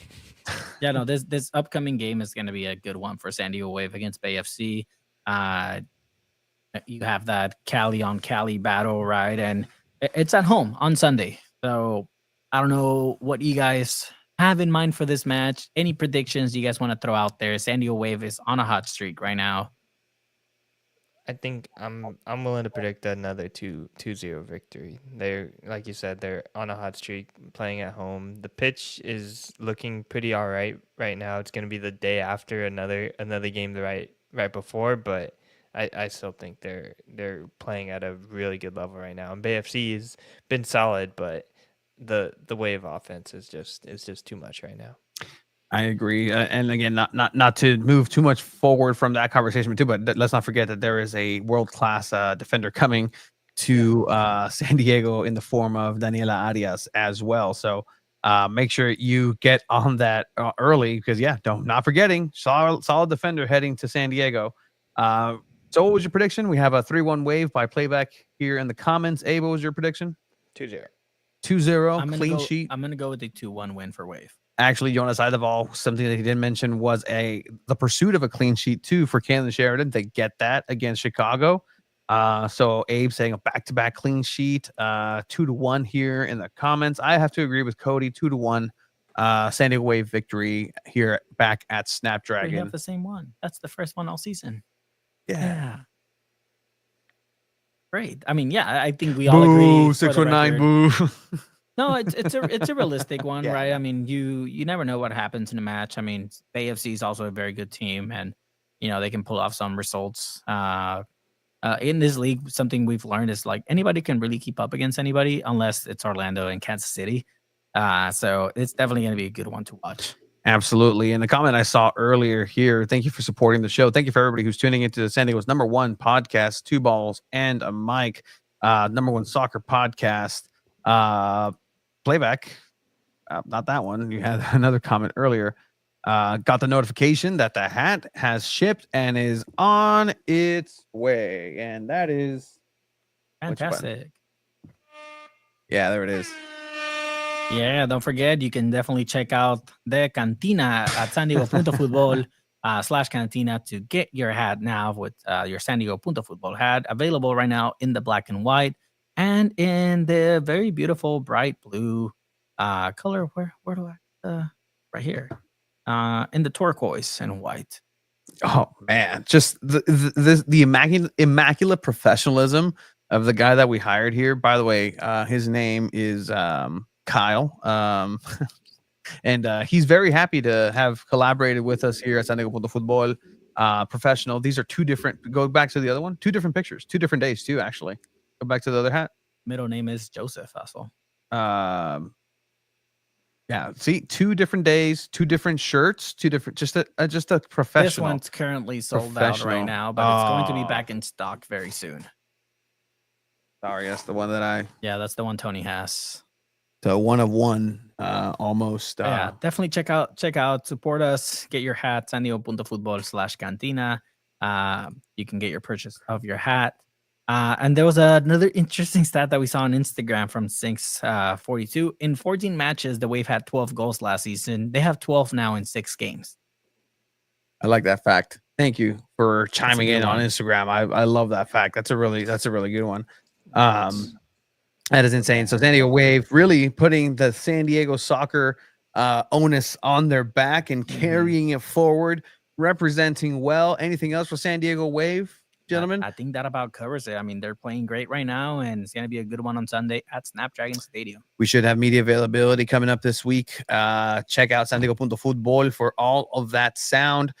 no, this upcoming game is going to be a good one for San Diego Wave against Bay FC. You have that Cali on Cali battle, right? And it's at home on Sunday. So I don't know what you guys have in mind for this match. Any predictions you guys want to throw out there? San Diego Wave is on a hot streak right now. I think I'm willing to predict another 2-0 victory. They're, like you said, they're on a hot streak, playing at home. The pitch is looking pretty all right now. It's going to be the day after another game right before, but I still think they're playing at a really good level right now. And Bay FC has been solid, but the Wave offense is just too much right now. I agree, and again, not to move too much forward from that conversation too, but let's not forget that there is a world-class defender coming to San Diego in the form of Daniela Arias as well. So make sure you get on that early because not forgetting solid defender heading to San Diego. So what was your prediction? We have a 3-1 Wave by playback here in the comments. Abe, what was your prediction? 2-0. 2-0 clean sheet. I'm gonna go with the 2-1 win for Wave. Actually, Jonas Eideval, something that he didn't mention was the pursuit of a clean sheet too for Kalen Sheridan. They get that against Chicago. So Abe saying a back-to-back clean sheet, 2-1 here in the comments. I have to agree with Cody, 2-1. San Diego Wave victory here back at Snapdragon. We have the same one. That's the first one all season. Yeah. Great. I mean, yeah, I think we all agree. 619 boo. No, it's a realistic one, Yeah. right? I mean, you never know what happens in a match. I mean, AFC is also a very good team, and they can pull off some results. In this league, something we've learned is like anybody can really keep up against anybody unless it's Orlando and Kansas City. So it's definitely going to be a good one to watch. Absolutely. And the comment I saw earlier here, thank you for supporting the show. Thank you for everybody who's tuning into San Diego's #1 podcast, Two Balls and a Mic, #1 soccer podcast. Playback, not that one. You had another comment earlier. Got the notification that the hat has shipped and is on its way. And that is Fantastic. Yeah, there it is. Yeah, don't forget, you can definitely check out the Cantina at San Diego Punto Futbol /Cantina to get your hat now with your San Diego Punto Futbol hat available right now in the black and white and in the very beautiful bright blue color. Where do I? Right here. In the turquoise and white. Oh man, just the immaculate professionalism of the guy that we hired here. By the way, his name is Kyle, and he's very happy to have collaborated with us here at San Diego Punto Futbol. Professional. These are two different. Go back to the other one. 2 different pictures. 2 different days too. Actually, go back to the other hat. Middle name is Joseph Hassel. Yeah. See, 2 different days, 2 different shirts, 2 different. Just a professional. This one's currently sold out right now, but it's going to be back in stock very soon. Sorry, that's the one that Yeah, that's the one Tony has. So 1 of 1, almost. Yeah, definitely check out, support us, get your hat, San Diego Punto Futbol /Cantina. You can get your purchase of your hat. And there was another interesting stat that we saw on Instagram from Sinks42. In 14 matches, the Wave had 12 goals last season. They have 12 now in 6 games. I like that fact. Thank you for chiming in on Instagram. I love that fact. That's a really good one. That is insane. So San Diego Wave really putting the San Diego soccer onus on their back and carrying it forward, representing well. Anything else for San Diego Wave, gentlemen? I think that about covers it. I mean, they're playing great right now, and it's going to be a good one on Sunday at Snapdragon Stadium. We should have media availability coming up this week. Check out San Diego Punto Futbol for all of that sound.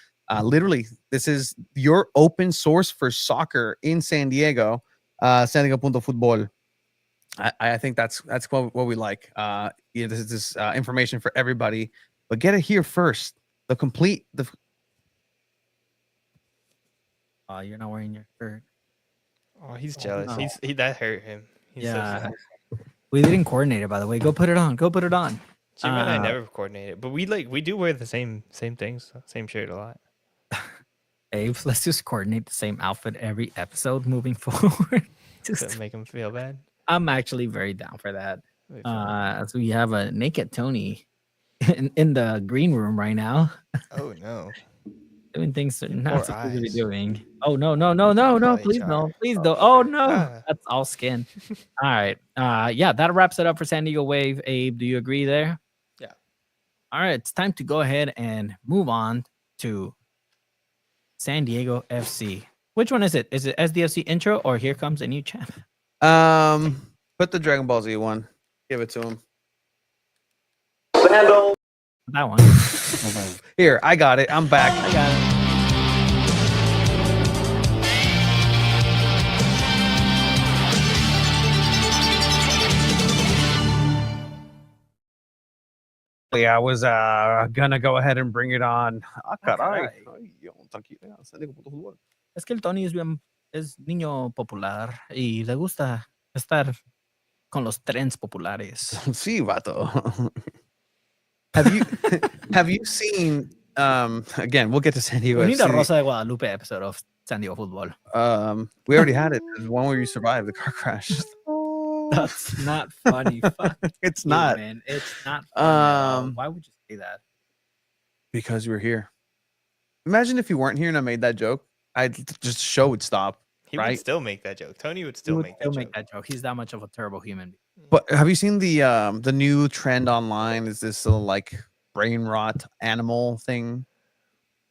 Literally, this is your open source for soccer in San Diego. San Diego Punto Futbol. I think that's what we like. This is information for everybody, but get it here first. Oh, you're not wearing your shirt. Oh, he's jealous. No. That hurt him. He's so sad. We didn't coordinate it, by the way. Go put it on. Jim and I never coordinated, but we do wear the same things, same shirt a lot. Abe, let's just coordinate the same outfit every episode moving forward. Just to make him feel bad. I'm actually very down for that. As we have a naked Tony in the green room right now. Oh no. Doing things they're not supposed to be eyes. doing. Oh no, please no, please don't. Oh no, that's all skin. All right. Yeah, that wraps it up for San Diego Wave. Abe, do you agree there? Yeah. All right, it's time to go ahead and move on to San Diego FC. Which one is it? Is it SDFC intro or Here Comes a New Champ? Put the Dragon Ball Z one. Give it to him. Sandal. That one. Here, I got it. I'm back. I got it. Yeah, I was gonna go ahead and bring it on. Caray. Es que el Tony es niño popular y le gusta estar con los trends populares. Sí, vato. Have you seen again, we'll get to San Diego We need a FC. Rosa de Guadalupe episode of San Diego Futbol. We already had it. There's one where you survived the car crash. That's not funny. Fuck It's you, not man. It's not funny at all. Um, Why would you say that? because we're here. Imagine if you weren't here and I made that joke. Just show would stop. He would Right? still make that joke. Tony would He still would make still that make joke. that joke. He's that much of a terrible human being. But have you seen the new trend online? Is this little like brain rot animal thing?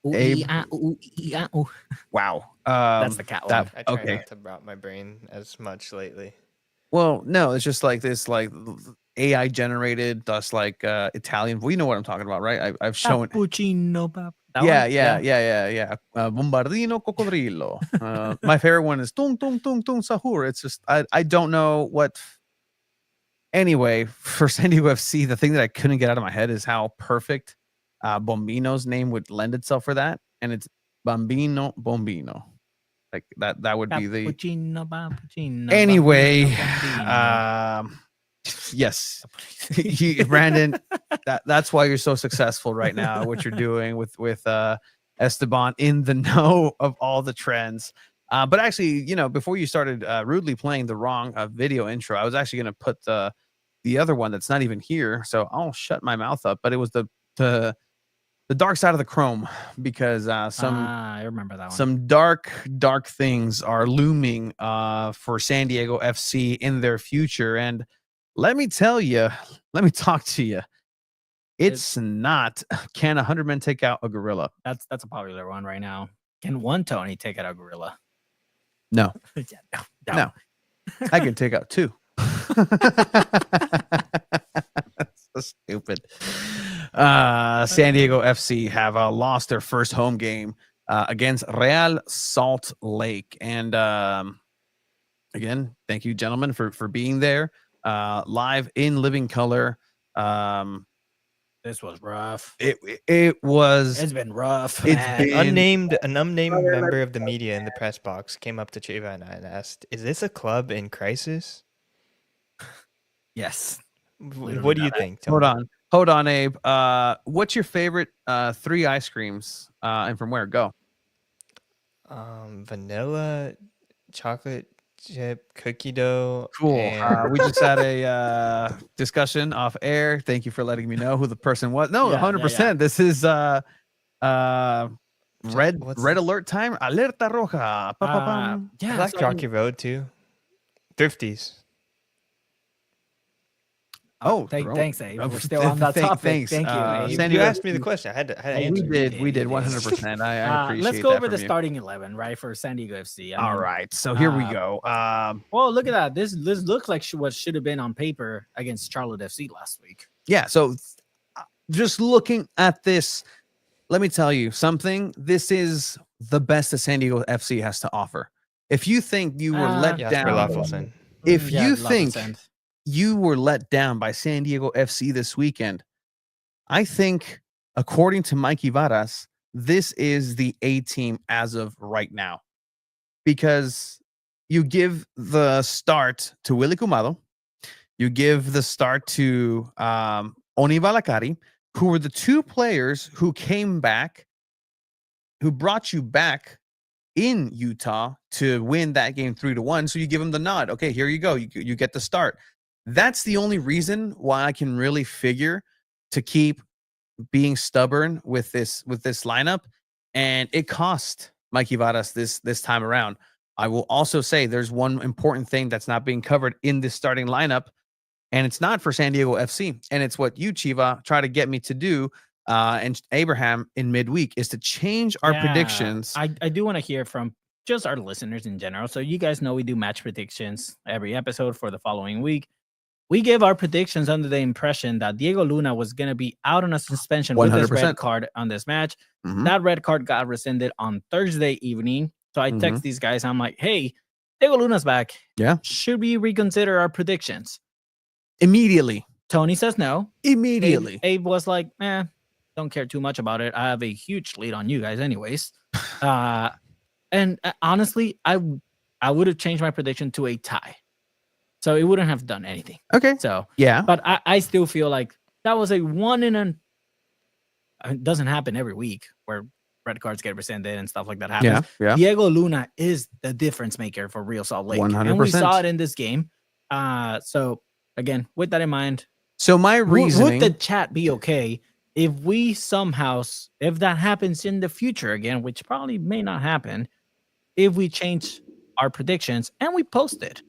Ooh, Abe? ee, ah, ooh, ee, ah, ooh. Wow. That's the cat one. I try Okay. not to rot my brain as much lately. Well, no, it's just like this, like AI generated, thus like Italian. Well, you know what I'm talking about, right? I've shown. Cappuccino, pap. That Yeah, one? yeah. Bombardino coccodrillo. My favorite one is tung tung tung tung sahur. It's just I don't know what. Anyway, for San Diego FC, the thing that I couldn't get out of my head is how perfect Bombino's name would lend itself for that, and it's Bambino Bombino. Like that would be the Cappuccino, cappuccino. anyway. Bambino, Yes, Brandon. That's why you're so successful right now. What you're doing with Esteban in the know of all the trends. But actually, before you started rudely playing the wrong video intro, I was actually going to put the other one that's not even here. So I'll shut my mouth up. But it was the dark side of the Chrome, because I remember that one. some dark things are looming for San Diego FC in their future. And let me talk to you. It's not, can 100 men take out a gorilla? That's a popular one right now. Can one Tony take out a gorilla? No, Yeah, no. I can take out 2. That's so stupid. San Diego FC have lost their first home game against Real Salt Lake. And again, thank you, gentlemen, for being there live in living color. This was rough. It was. It's been rough. It's man. been- An unnamed member of the media in the press box came up to Chiva and I and asked, "Is this a club in crisis?" Yes. What do you think, Tony? Hold on, Abe. What's your favorite 3 ice creams and from where? Go. Vanilla, chocolate chip, cookie dough. Cool. and- We just had a discussion off air. Thank you for letting me know who the person was. No, Yeah, 100%. This is red What's alert time. Alerta roja. Pa-pa-pam. Yeah. I like so- Jockey Road too. Thrifties. Thanks, Abe. We're still on that topic. Thanks. Thank you, Abe. San You Diego asked me the question. I had to answer. we did 100%. I appreciate Let's go that over the from you. starting 11, right, for San Diego FC. All right. So here we go. Well, look at that. This looks like what should have been on paper against Charlotte FC last week. Yeah. So just looking at this, let me tell you something. This is the best that San Diego FC has to offer. If you think you were let Jasper down, Laffelson. if Yeah, you love think the send. you were let down by San Diego FC this weekend, I think, according to Mikey Varas, this is the A team as of right now, because you give the start to Willy Kumado, you give the start to Oni Valakari, who were the 2 players who came back, who brought you back in Utah to win that game 3-1. So you give them the nod. Okay, here you go. You get the start. That's the only reason why I can really figure to keep being stubborn with this lineup. And it cost Mikey Varas this time around. I will also say there's one important thing that's not being covered in this starting lineup, and it's not for San Diego FC. And it's what you, Chiva, try to get me to do, and Abraham in midweek, is to change our predictions. I do want to hear from just our listeners in general. So you guys know we do match predictions every episode for the following week. We gave our predictions under the impression that Diego Luna was going to be out on a suspension with his 100%. red card on this match. Mhm. That red card got rescinded on Thursday evening. So I text Mhm. these guys. I'm like, hey, Diego Luna's back. Yeah. Should we reconsider our predictions? Immediately. Tony says no. Immediately. Abe was like, don't care too much about it. I have a huge lead on you guys anyways. And honestly, I would have changed my prediction to a tie. So it wouldn't have done anything. Okay. So, Yeah. but I still feel like that was a one in an. It doesn't happen every week where red cards get rescinded and stuff like that happens. Yeah. Diego Luna is the difference maker for Real Salt Lake. And we 100%. saw it in this game. So again, with that in mind, So my would reasoning, the chat be okay if we somehow, if that happens in the future again, which probably may not happen, if we change our predictions and we post it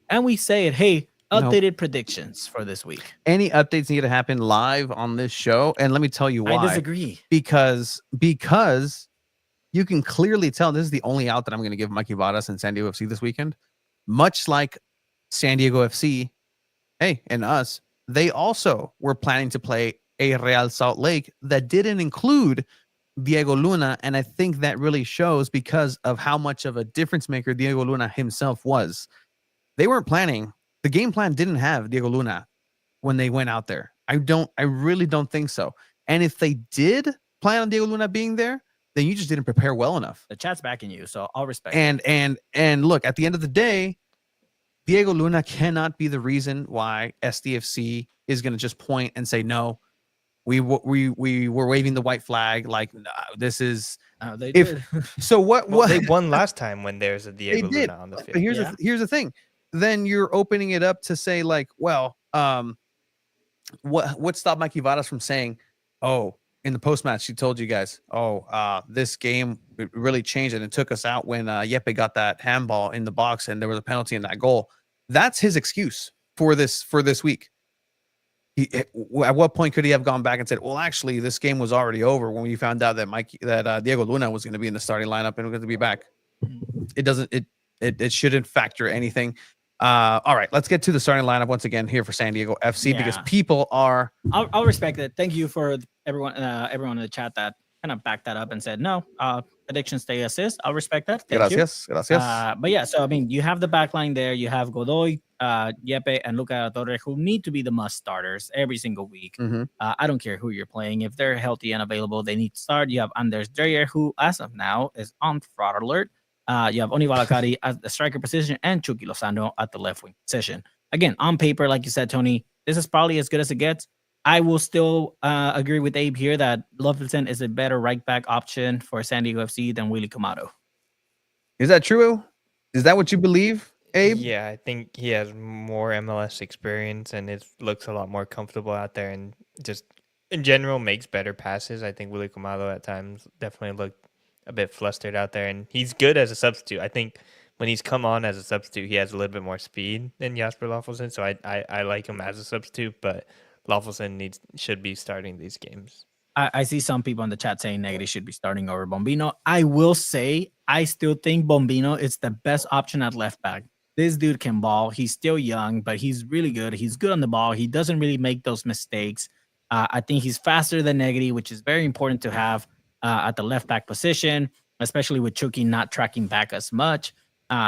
and we say it, hey, No. updated predictions for this week. any updates need to happen live on this show, and let me tell you why. I disagree. Because you can clearly tell this is the only out that I'm going to give Mikey Vadas and San Diego FC this weekend. Much like San Diego FC, hey, and us, they also were planning to play a Real Salt Lake that didn't include Diego Luna, and I think that really shows because of how much of a difference maker Diego Luna himself was. They weren't planning. The game plan didn't have Diego Luna when they went out there. I really don't think so. And if they did plan on Diego Luna being there, then you just didn't prepare well enough. The chat's backing you, so I'll respect And it. and look, at the end of the day, Diego Luna cannot be the reason why SDFC is going to just point and say no. We were waving the white flag like no, this is They if did. so. What Well, they won last time when there's a they Diego did? Luna on the But field. here's the thing. Then you're opening it up to say like, well, what stopped Mikey Vadas from saying, oh, in the post match, she told you guys, oh, this game it really changed and it took us out when Yepe got that handball in the box and there was a penalty in that goal. That's his excuse for this week. At what point could he have gone back and said, well, actually, this game was already over when we found out that Diego Luna was going to be in the starting lineup and was going to be back. It doesn't. It shouldn't factor anything. All right, let's get to the starting lineup once again here for San Diego FC because Yeah. people are. I'll respect it. Thank you for everyone in the chat that kind of backed that up and said no. Predictions stay assist. I'll respect that. Thank you. Gracias. But yeah, so I mean, you have the back line there. You have Godoy, Yepe, and Luca Torre, who need to be the must starters every single week. Mhm. I don't care who you're playing. If they're healthy and available, they need to start. You have Anders Dreyer, who as of now is on fraud alert. You have Oni Valakari at the striker position and Chucky Lozano at the left wing position. Again, on paper, like you said, Tony, this is probably as good as it gets. I will still agree with Abe here that Lovelton is a better right back option for San Diego FC than Willie Camado. Is that true? Is that what you believe, Abe? Yeah, I think he has more MLS experience and it looks a lot more comfortable out there and just in general makes better passes. I think Willie Camado at times definitely looked a bit flustered out there and he's good as a substitute. I think when he's come on as a substitute, he has a little bit more speed than Jasper Loffelson. So I like him as a substitute, but Loffelson should be starting these games. I see some people in the chat saying Negri should be starting over Bombino. I will say I still think Bombino is the best option at left back. This dude can ball. He's still young, but he's really good. He's good on the ball. He doesn't really make those mistakes. I think he's faster than Negri, which is very important to have at the left back position, especially with Chucky not tracking back as much.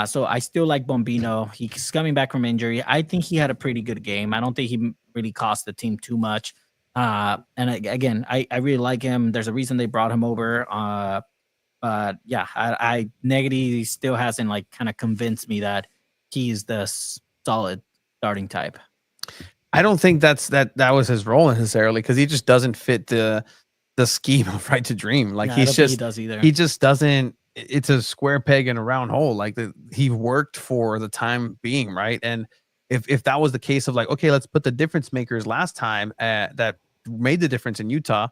So I still like Bombino. He's coming back from injury. I think he had a pretty good game. I don't think he really cost the team too much. And again, I really like him. There's a reason they brought him over. But yeah, I Negri still hasn't like kind of convinced me that he's the solid starting type. I don't think that was his role necessarily because he just doesn't fit the scheme of Right to Dream. Like Yeah, I don't think he does either. He just doesn't. It's a square peg in a round hole. Like he worked for the time being, right? And if that was the case of like, okay, let's put the difference makers last time that made the difference in Utah,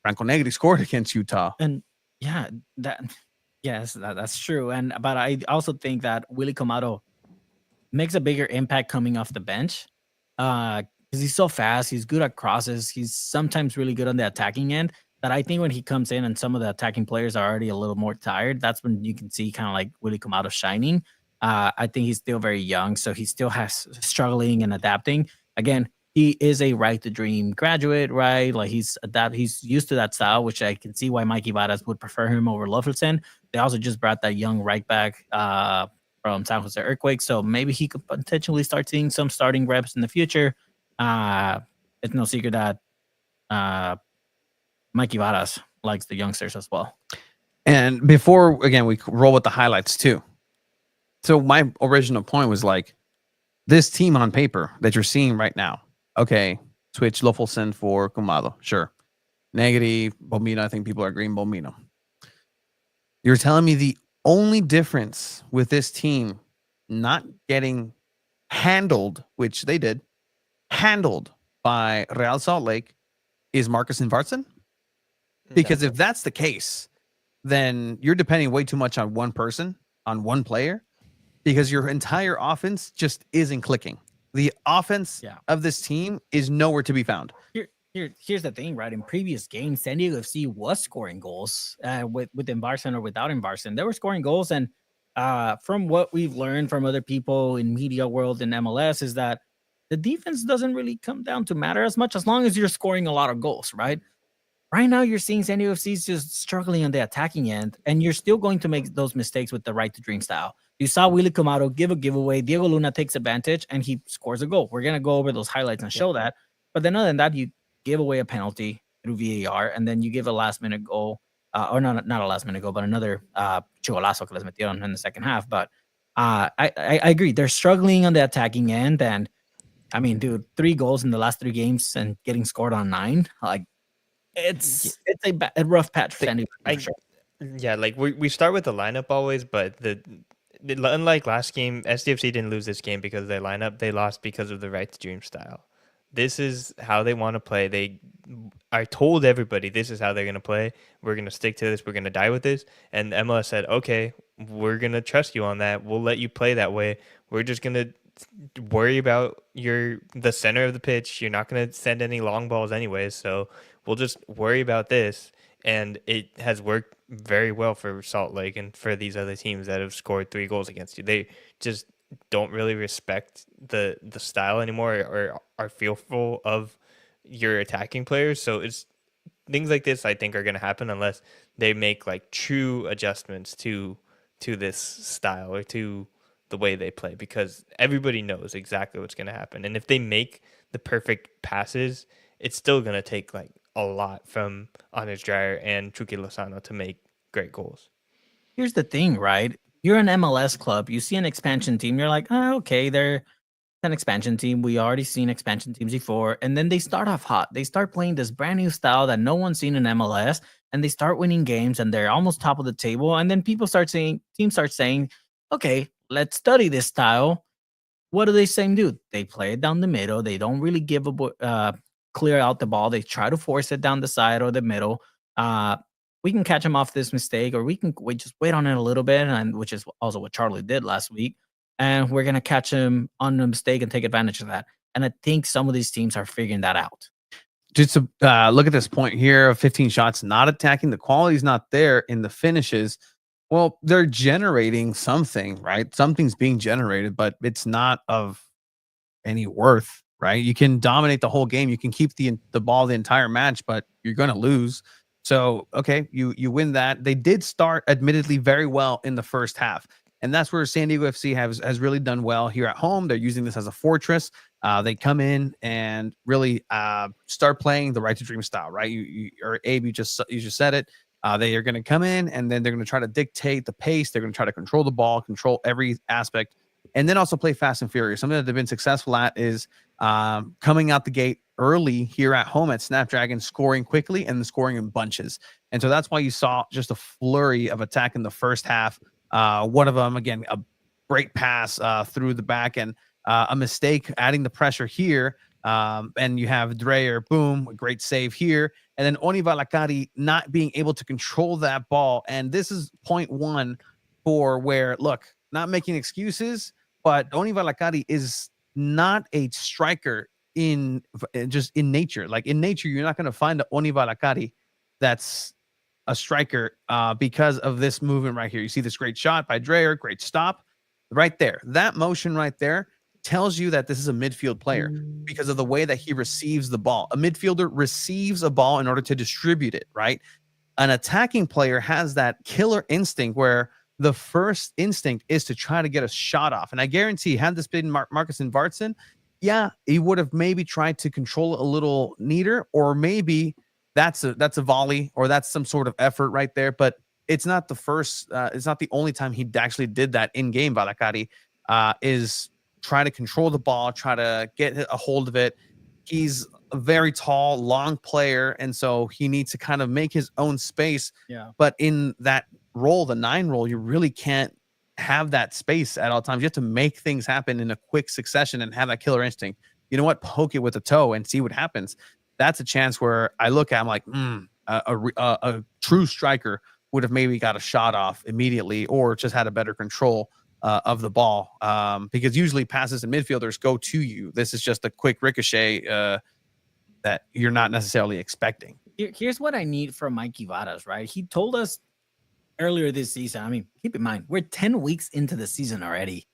Franco Negri scored against Utah. And yeah, that's true. But I also think that Willie Camado makes a bigger impact coming off the bench because he's so fast. He's good at crosses. He's sometimes really good on the attacking end. That I think when he comes in and some of the attacking players are already a little more tired, that's when you can see kind of like Willie Camado shining. I think he's still very young, so he still has struggling and adapting. Again, he is a Right to Dream graduate, right? Like he's used to that style, which I can see why Mikey Vadas would prefer him over Lovelson. They also just brought that young right back from San Jose Earthquake, so maybe he could potentially start seeing some starting reps in the future. It's no secret that Mikey Vadas likes the youngsters as well. And before, again, we roll with the highlights too. So my original point was like, this team on paper that you're seeing right now, okay, switch Lofelson for Camado, sure. Negri, Bombino, I think people are agreeing Bombino. You're telling me the only difference with this team not getting handled, which they did, handled by Real Salt Lake is Marcus Vartson? Because if that's the case, then you're depending way too much on one person, on one player, because your entire offense just isn't clicking. The offense of this team is nowhere to be found. Here's the thing, right? In previous games, San Diego FC was scoring goals with Varson or without Varson. They were scoring goals, and from what we've learned from other people in media world and MLS is that the defense doesn't really come down to matter as much as long as you're scoring a lot of goals, right? Right now, you're seeing San Diego FC just struggling on the attacking end, and you're still going to make those mistakes with the right to dream style. You saw Willy Camaro give a giveaway. Diego Luna takes advantage, and he scores a goal. We're going to go over those highlights and show that. But then other than that, you give away a penalty through VAR, and then you give a last-minute goal, or not a last-minute goal, but another chugolazo que les metieron in the second half. But I agree. They're struggling on the attacking end, and, I mean, dude, 3 goals in the last 3 games and getting scored on 9, like, it's a rough patch for San Diego. Sure. Yeah, like we start with the lineup always, but unlike last game, SDFC didn't lose this game because of their lineup. They lost because of the right to dream style. This is how they want to play. I told everybody this is how they're going to play. We're going to stick to this. We're going to die with this. And MLS said, okay, we're going to trust you on that. We'll let you play that way. We're just going to worry about the center of the pitch. You're not going to send any long balls anyways, so we'll just worry about this. And it has worked very well for Salt Lake and for these other teams that have scored 3 goals against you. They just don't really respect the style anymore or are fearful of your attacking players. So it's things like this I think are going to happen unless they make like true adjustments to this style or to the way they play, because everybody knows exactly what's going to happen. And if they make the perfect passes, it's still going to take like a lot from Andres Dreyer and Chucky Lozano to make great goals. Here's the thing, right? You're an MLS club. You see an expansion team. You're like, oh, okay, they're an expansion team. We already seen expansion teams before. And then they start off hot. They start playing this brand new style that no one's seen in MLS. And they start winning games and they're almost top of the table. And then teams start saying, okay, let's study this style. What do they say do? They play it down the middle. They don't really give clear out the ball. They try to force it down the side or the middle. We can catch them off this mistake, or we can just wait on it a little bit, and which is also what Charlie did last week. And we're gonna catch him on the mistake and take advantage of that. And I think some of these teams are figuring that out. Just to look at this point here of 15 shots, not attacking. The quality's not there in the finishes. Well, they're generating something, right? Something's being generated, but it's not of any worth, right? You can dominate the whole game. You can keep the ball the entire match, but you're going to lose. So, okay, you win that. They did start, admittedly, very well in the first half. And that's where San Diego FC has really done well here at home. They're using this as a fortress. They come in and really start playing the right to dream style, right? Abe, you just said it. They are going to come in and then they're going to try to dictate the pace. They're going to try to control the ball, control every aspect, and then also play fast and furious. Something that they've been successful at is coming out the gate early here at home at Snapdragon, scoring quickly and scoring in bunches. And so that's why you saw just a flurry of attack in the first half. One of them, again, a great pass through the back and a mistake adding the pressure here. And you have Dreyer, boom, a great save here. And then Oni Valakari not being able to control that ball. And this is point 1 for where, look, not making excuses, but Oni Valakari is not a striker in nature. Like in nature, you're not going to find the Oni Valakari that's a striker because of this movement right here. You see this great shot by Dreyer, great stop right there. That motion right there tells you that this is a midfield player because of the way that he receives the ball. A midfielder receives a ball in order to distribute it, right? An attacking player has that killer instinct where the first instinct is to try to get a shot off. And I guarantee, had this been Marcus Vartson, yeah, he would have maybe tried to control it a little neater, or maybe that's a volley, or that's some sort of effort right there. But it's not the first, it's not the only time he actually did that in game. Valakari is try to control the ball, try to get a hold of it. He's a very tall, long player, and so he needs to kind of make his own space. Yeah. But in that role, the 9 role, you really can't have that space at all times. You have to make things happen in a quick succession and have that killer instinct. You know what? Poke it with a toe and see what happens. That's a chance where I look at, I'm like, a true striker would have maybe got a shot off immediately or just had a better control of the ball. Because usually passes and midfielders go to you. This is just a quick ricochet that you're not necessarily expecting. Here's what I need from Mikey Varas, right? He told us earlier this season. I mean, keep in mind, we're 10 weeks into the season already.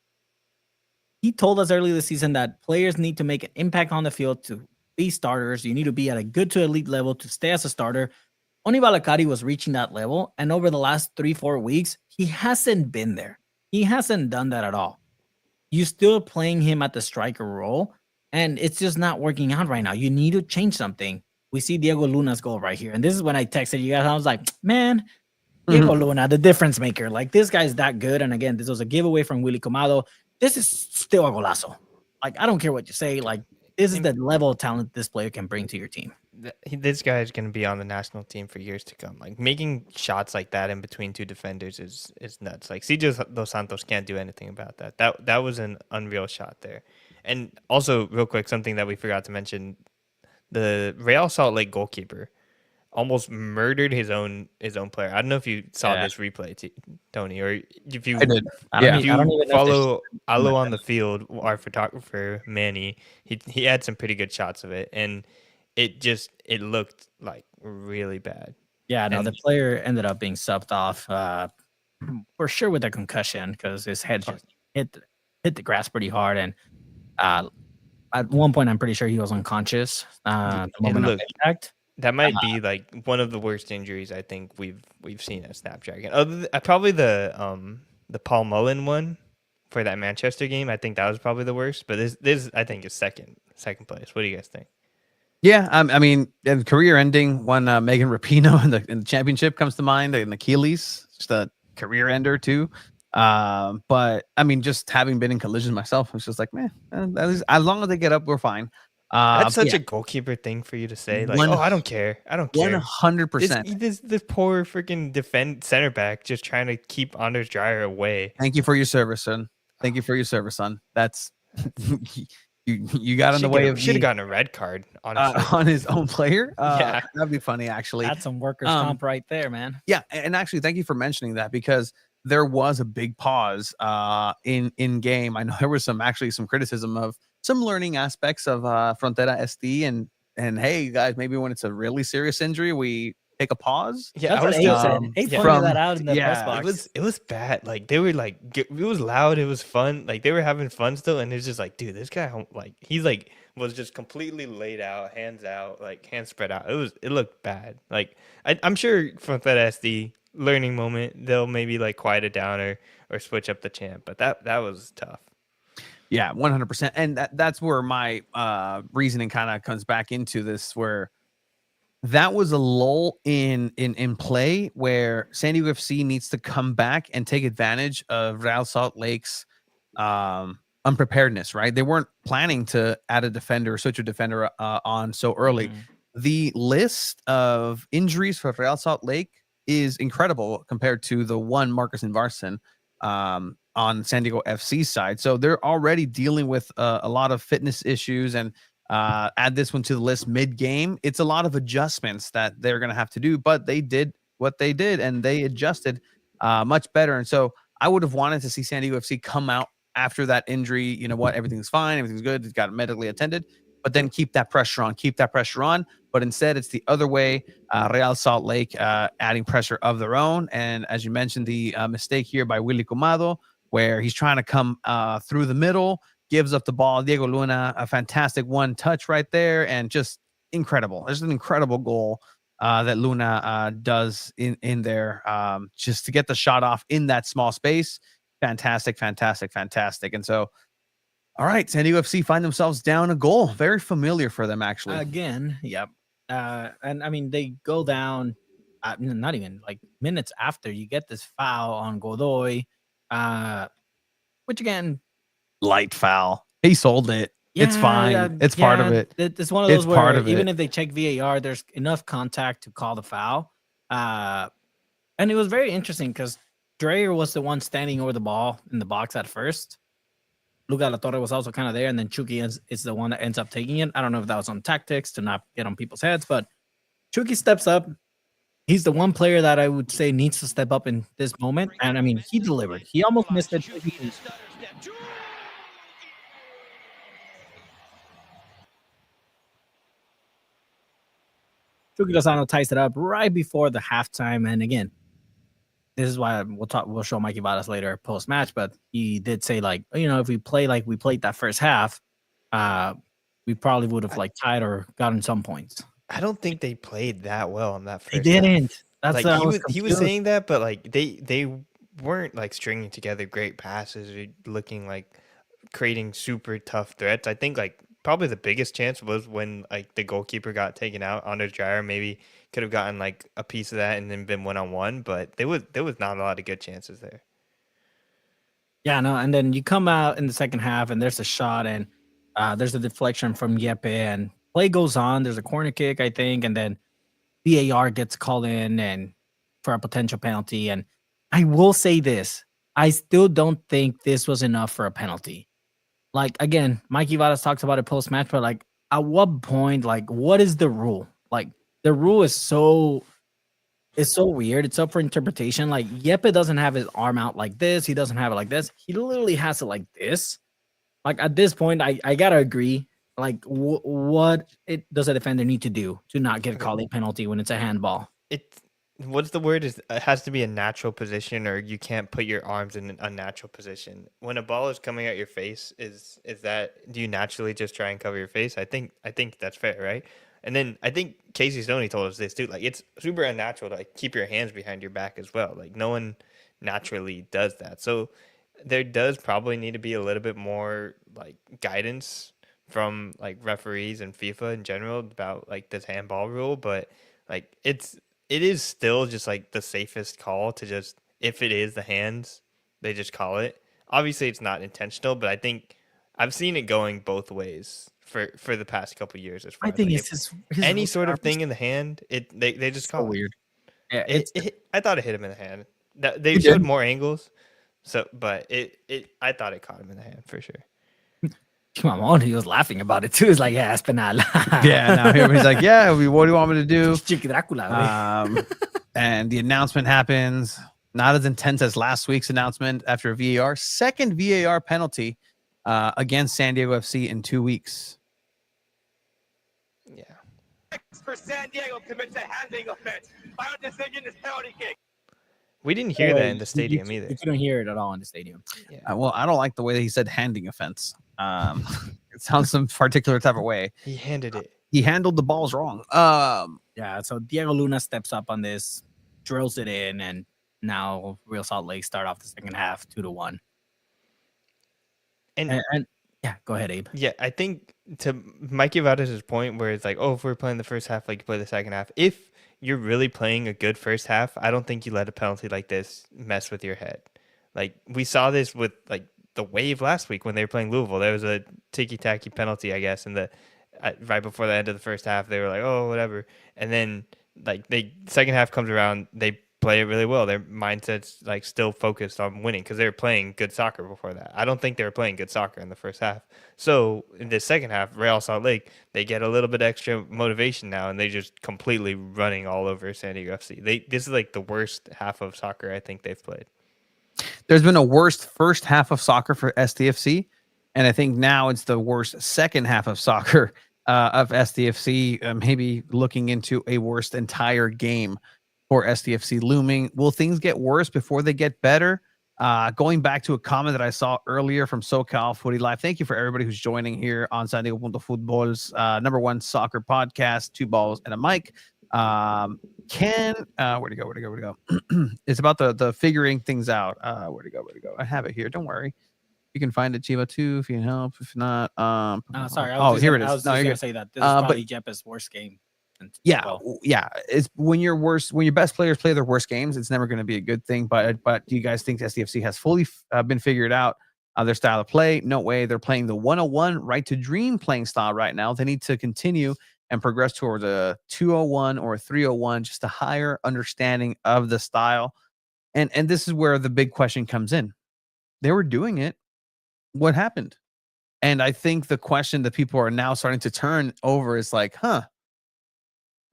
He told us earlier this season that players need to make an impact on the field to be starters. You need to be at a good to elite level to stay as a starter. Oni Balakari was reaching that level, and over the last 3-4 weeks, he hasn't been there. He hasn't done that at all. You're still playing him at the striker role, and it's just not working out right now. You need to change something. We see Diego Luna's goal right here, and this is when I texted you guys. I was like, man, Diego Luna, the difference maker. Like, this guy's that good. And again, this was a giveaway from Willy Comado. This is still a golazo. Like, I don't care what you say. Like, this is the level of talent this player can bring to your team. This guy is going to be on the national team for years to come. Like, making shots like that in between two defenders is nuts. Like, CJ Dos Santos can't do anything about that. That was an unreal shot there. And also, real quick, something that we forgot to mention, the Real Salt Lake goalkeeper almost murdered his own player. I don't know if you saw this replay, Tony, or if you, I did. If you follow Alo on the field, our photographer Manny, he had some pretty good shots of it, and it looked like really bad. Yeah, no, the player ended up being subbed off for sure with a concussion because his head just hit the grass pretty hard, and at one point I'm pretty sure he was unconscious. The moment of impact. That might be like one of the worst injuries I think we've seen at Snapdragon. Probably the Paul Mullen one for that Manchester game. I think that was probably the worst. But this I think is second place. What do you guys think? Yeah, I mean, career ending one. Megan Rapinoe in the championship comes to mind, and Achilles, just a career ender too. But I mean, just having been in collisions myself, it's just like, man, as long as they get up, we're fine. That's such a goalkeeper thing for you to say. Like, I don't care. 100%. This poor freaking center back just trying to keep Anders Dreyer away. Thank you for your service, son. Thank you for your service, son. That's you got in the way of. Should have gotten a red card, honestly, on his own player. Yeah, that'd be funny, actually. That's some workers' comp right there, man. Yeah, and actually, thank you for mentioning that because there was a big pause in game. I know there was some criticism of some learning aspects of Frontera SD and hey guys, maybe when it's a really serious injury, we take a pause. Yeah, that's what Ace pointed that out in the press box. It was bad. Like they were like, it was loud. It was fun. Like they were having fun still, and it's just like, dude, this guy was just completely laid out, hands out, like hands spread out. It looked bad. Like I'm sure Frontera SD learning moment, they'll maybe like quiet it down or switch up the chant, but that was tough. Yeah, 100%. And that's where my reasoning kind of comes back into this, where that was a lull in play where San Diego FC needs to come back and take advantage of Real Salt Lake's unpreparedness, right? They weren't planning to add a defender, switch a defender on so early. The list of injuries for Real Salt Lake is incredible compared to the one Marcus Invarson on San Diego FC side. So they're already dealing with a lot of fitness issues, and add this one to the list mid-game. It's a lot of adjustments that they're going to have to do, but they did what they did, and they adjusted much better. And so I would have wanted to see San Diego FC come out after that injury. You know what? Everything's fine. Everything's good. It's got medically attended, but then keep that pressure on. But instead, it's the other way. Real Salt Lake adding pressure of their own. And as you mentioned, the mistake here by Willy Comado, where he's trying to come through the middle, gives up the ball. Diego Luna, a fantastic one touch right there, and just incredible. There's an incredible goal that Luna does in there just to get the shot off in that small space. Fantastic. And so, all right, San Diego FC find themselves down a goal. Very familiar for them, actually. Again, yep. And I mean, they go down not even like minutes after you get this foul on Godoy, which again, light foul. He sold it. Yeah, it's fine. It's part of it. It's one of those where even if they check VAR, there's enough contact to call the foul. And it was very interesting because Dreyer was the one standing over the ball in the box at first. Luca La Torre was also kind of there, and then Chucky is the one that ends up taking it. I don't know if that was on tactics to not get on people's heads, but Chucky steps up. He's the one player that I would say needs to step up in this moment. And I mean, he delivered. He almost missed it. Chucky Lozano ties it up right before the halftime. And again, this is why we'll show Mikey Vadas later post match, but he did say, like, if we play like we played that first half, we probably would have like tied or gotten some points. I don't think they played that well on that first. They didn't. Half. That's like he was saying that, but like they weren't like stringing together great passes or looking like creating super tough threats. I think like probably the biggest chance was when like the goalkeeper got taken out. Anders Dreyer maybe could have gotten like a piece of that and then been 1-on-1, but there was not a lot of good chances there. Yeah, no, and then you come out in the second half and there's a shot and there's a deflection from Yepe and play goes on. There's a corner kick, I think, and then VAR gets called in and for a potential penalty. And I will say this, I still don't think this was enough for a penalty. Like, again, Mikey Vadas talks about it post-match, but like, at what point, like, what is the rule? Like, the rule is so weird. It's up for interpretation. Like, Yepe doesn't have his arm out like this. He doesn't have it like this. He literally has it like this. Like, at this point, I gotta agree. Like, what does a defender need to do to not get called a penalty when it's a handball? What's the word? It has to be a natural position, or you can't put your arms in an unnatural position. When a ball is coming at your face, is that, do you naturally just try and cover your face? I think that's fair, right? And then I think Casey Stoney told us this too. Like, it's super unnatural to like keep your hands behind your back as well. Like, no one naturally does that. So there does probably need to be a little bit more like guidance from like referees and FIFA in general about like this handball rule. But like it is still just like the safest call to just, if it is the hands, they just call it. Obviously it's not intentional, but I think I've seen it going both ways for the past couple of years. As far I think as, it's like, his any sort of thing in the hand, they just call so it. Weird. Yeah, I thought it hit him in the hand. They showed more angles, but I thought it caught him in the hand for sure. Come on, he was laughing about it too. It's like, yeah, it's penal. Yeah, now everybody's like, yeah, what do you want me to do? Chicky Dracula. And the announcement happens. Not as intense as last week's announcement after a VAR. Second VAR penalty against San Diego FC in 2 weeks. Yeah. For San Diego commits a handing offense. Final decision is penalty kick. We didn't hear that in the stadium either. You couldn't hear it at all in the stadium. Yeah. Well, I don't like the way that he said handing offense. It sounds some particular type of way. He handed it. He handled the balls wrong. Yeah, so Diego Luna steps up on this, drills it in, and now Real Salt Lake start off the second half 2-1. And yeah, go ahead, Abe. Yeah, I think to Mikey Vadas' point where it's like, oh, if we're playing the first half, like you play the second half. If you're really playing a good first half, I don't think you let a penalty like this mess with your head. Like, we saw this with like the Wave last week when they were playing Louisville. There was a ticky-tacky penalty, I guess, and right before the end of the first half, they were like, oh, whatever. And then like second half comes around, they play it really well. Their mindset's like still focused on winning because they were playing good soccer before that. I don't think they were playing good soccer in the first half. So in the second half, Real Salt Lake, they get a little bit extra motivation now, and they just completely running all over San Diego FC. This is like the worst half of soccer I think they've played. There's been a worst first half of soccer for SDFC, and I think now it's the worst second half of soccer of SDFC. Maybe looking into a worst entire game for SDFC looming. Will things get worse before they get better? Going back to a comment that I saw earlier from SoCal Footy Live. Thank you for everybody who's joining here on San Diego Punto Futbol's #1 soccer podcast, 2 balls and a mic. Where'd it go? It's about the figuring things out. Where'd it go? I have it here. Don't worry. You can find it, Chiba, too, if you can help. If not, sorry. Here it is. I was No, just you're gonna good. say that this is probably Jepp's worst game. Yeah. It's when your best players play their worst games, it's never going to be a good thing. But do you guys think SDFC has fully been figured out their style of play? No way. They're playing the 101 right to dream playing style right now. They need to continue and progress towards a 201 or a 301, just a higher understanding of the style. And this is where the big question comes in. They were doing it. What happened? And I think the question that people are now starting to turn over is like, we're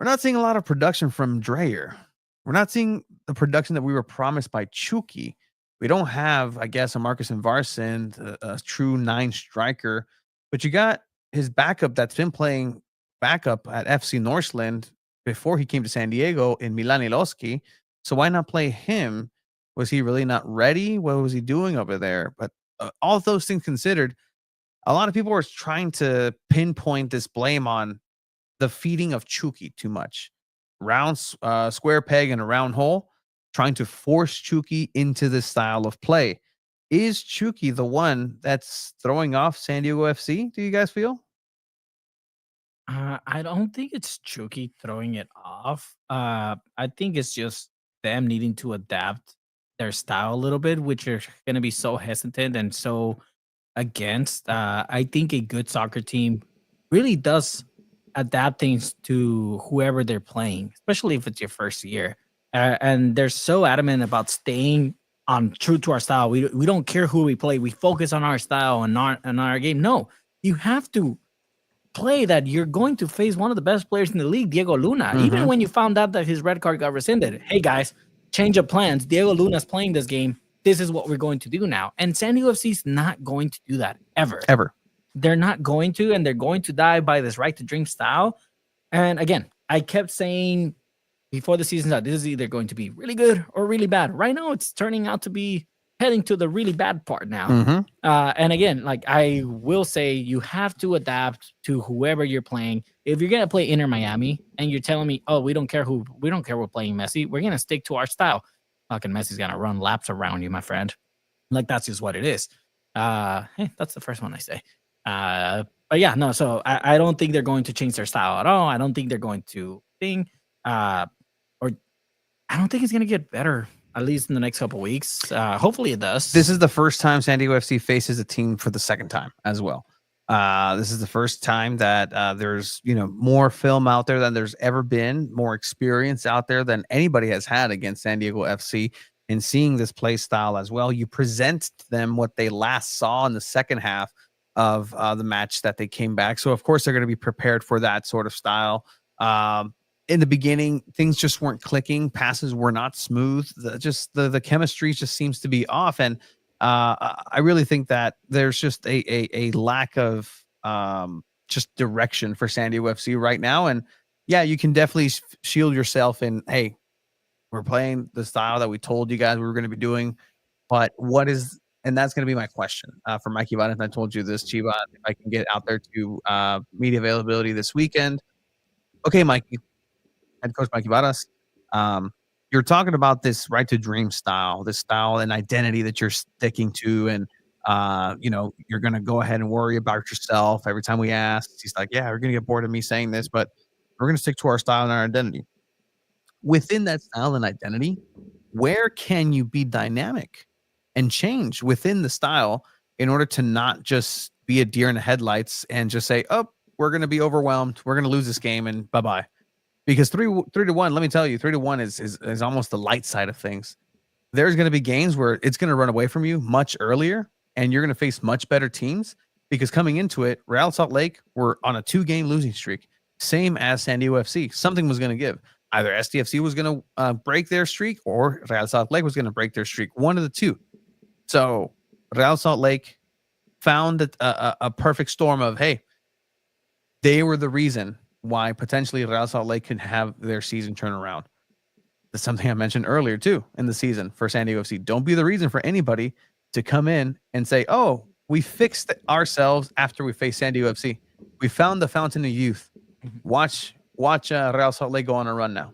not seeing a lot of production from Dreyer. We're not seeing the production that we were promised by Chucky. We don't have, I guess, a Marcus Invarsson, a true 9 striker, but you got his backup that's been playing backup at FC Northland before he came to San Diego in Milan Iloski. So why not play him? Was he really not ready? What was he doing over there? But all of those things considered, a lot of people were trying to pinpoint this blame on the feeding of Chucky too much. Round square peg in a round hole, trying to force Chucky into this style of play. Is Chucky the one that's throwing off San Diego FC? Do you guys feel? I don't think it's Chucky throwing it off. I think it's just them needing to adapt their style a little bit, which are going to be so hesitant and so against. I think a good soccer team really does adapt things to whoever they're playing, especially if it's your first year. And they're so adamant about staying on true to our style. We don't care who we play. We focus on our style and our game. No, you have to play that you're going to face one of the best players in the league, Diego Luna. Even when you found out that his red card got rescinded, hey guys, change of plans. Diego Luna's playing this game. This is what we're going to do now. And San Diego FC is not going to do that ever. They're not going to, and they're going to die by this right to dream style. And again, I kept saying before the season's out, this is either going to be really good or really bad. Right now, it's turning out to be heading to the really bad part now. And again, like I will say, you have to adapt to whoever you're playing. If you're gonna play Inter Miami and you're telling me, oh, we don't care we're playing Messi, we're gonna stick to our style. Fucking Messi's gonna run laps around you, my friend. Like that's just what it is. Hey, that's the first one I say. But yeah, no. So I don't think they're going to change their style at all. I don't think they're going to or I don't think it's gonna get better. At least in the next couple of weeks. Hopefully it does. This is the first time San Diego FC faces a team for the second time as well. This is the first time that there's more film out there than there's ever been, more experience out there than anybody has had against San Diego FC, and seeing this play style as well. You present to them what they last saw in the second half of the match that they came back. So of course they're going to be prepared for that sort of style. In the beginning, things just weren't clicking. Passes were not smooth. The chemistry just seems to be off. And I really think that there's just a lack of just direction for San Diego FC right now. And yeah, you can definitely shield yourself in, hey, we're playing the style that we told you guys we were going to be doing. But and that's going to be my question for Mikey Vadas. I told you this, Chiba, if I can get out there to media availability this weekend. Okay, Mikey. Head coach Mikey Vadas, you're talking about this right to dream style, this style and identity that you're sticking to, and you're gonna go ahead and worry about yourself every time we ask. He's like, yeah, we're gonna get bored of me saying this, but we're gonna stick to our style and our identity. Within that style and identity, where can you be dynamic and change within the style in order to not just be a deer in the headlights and just say, oh, we're gonna be overwhelmed, we're gonna lose this game, and bye-bye. Because 3-1, let me tell you, 3-1 is almost the light side of things. There's going to be games where it's going to run away from you much earlier, and you're going to face much better teams. Because coming into it, Real Salt Lake were on a 2-game losing streak, same as San Diego FC. Something was going to give. Either SDFC was going to break their streak, or Real Salt Lake was going to break their streak. One of the two. So Real Salt Lake found a perfect storm of, hey, they were the reason why potentially Real Salt Lake could have their season turn around. That's something I mentioned earlier too in the season for San Diego FC. Don't be the reason for anybody to come in and say, oh, we fixed ourselves after we faced San Diego FC. We found the fountain of youth. Watch Real Salt Lake go on a run now.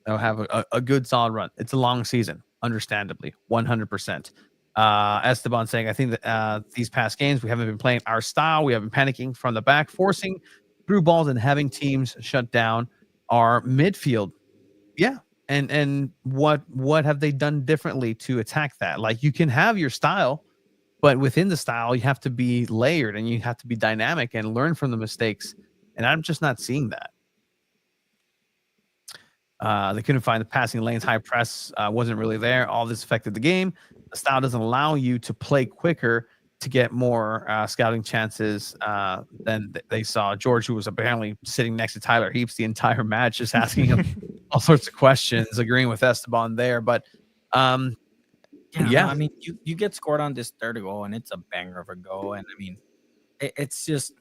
They'll have a good solid run. It's a long season, understandably, 100%. Esteban saying, I think that these past games, we haven't been playing our style. We have been panicking from the back, forcing through balls and having teams shut down our midfield. Yeah. And what have they done differently to attack that? Like, you can have your style, but within the style, you have to be layered and you have to be dynamic and learn from the mistakes. And I'm just not seeing that. They couldn't find the passing lanes. High press wasn't really there. All this affected the game. The style doesn't allow you to play quicker to get more scouting chances than they saw. George, who was apparently sitting next to Tyler Heaps the entire match, just asking him all sorts of questions, agreeing with Esteban there. But yeah. No, I mean, you get scored on this third goal, and it's a banger of a goal. And I mean, it's just,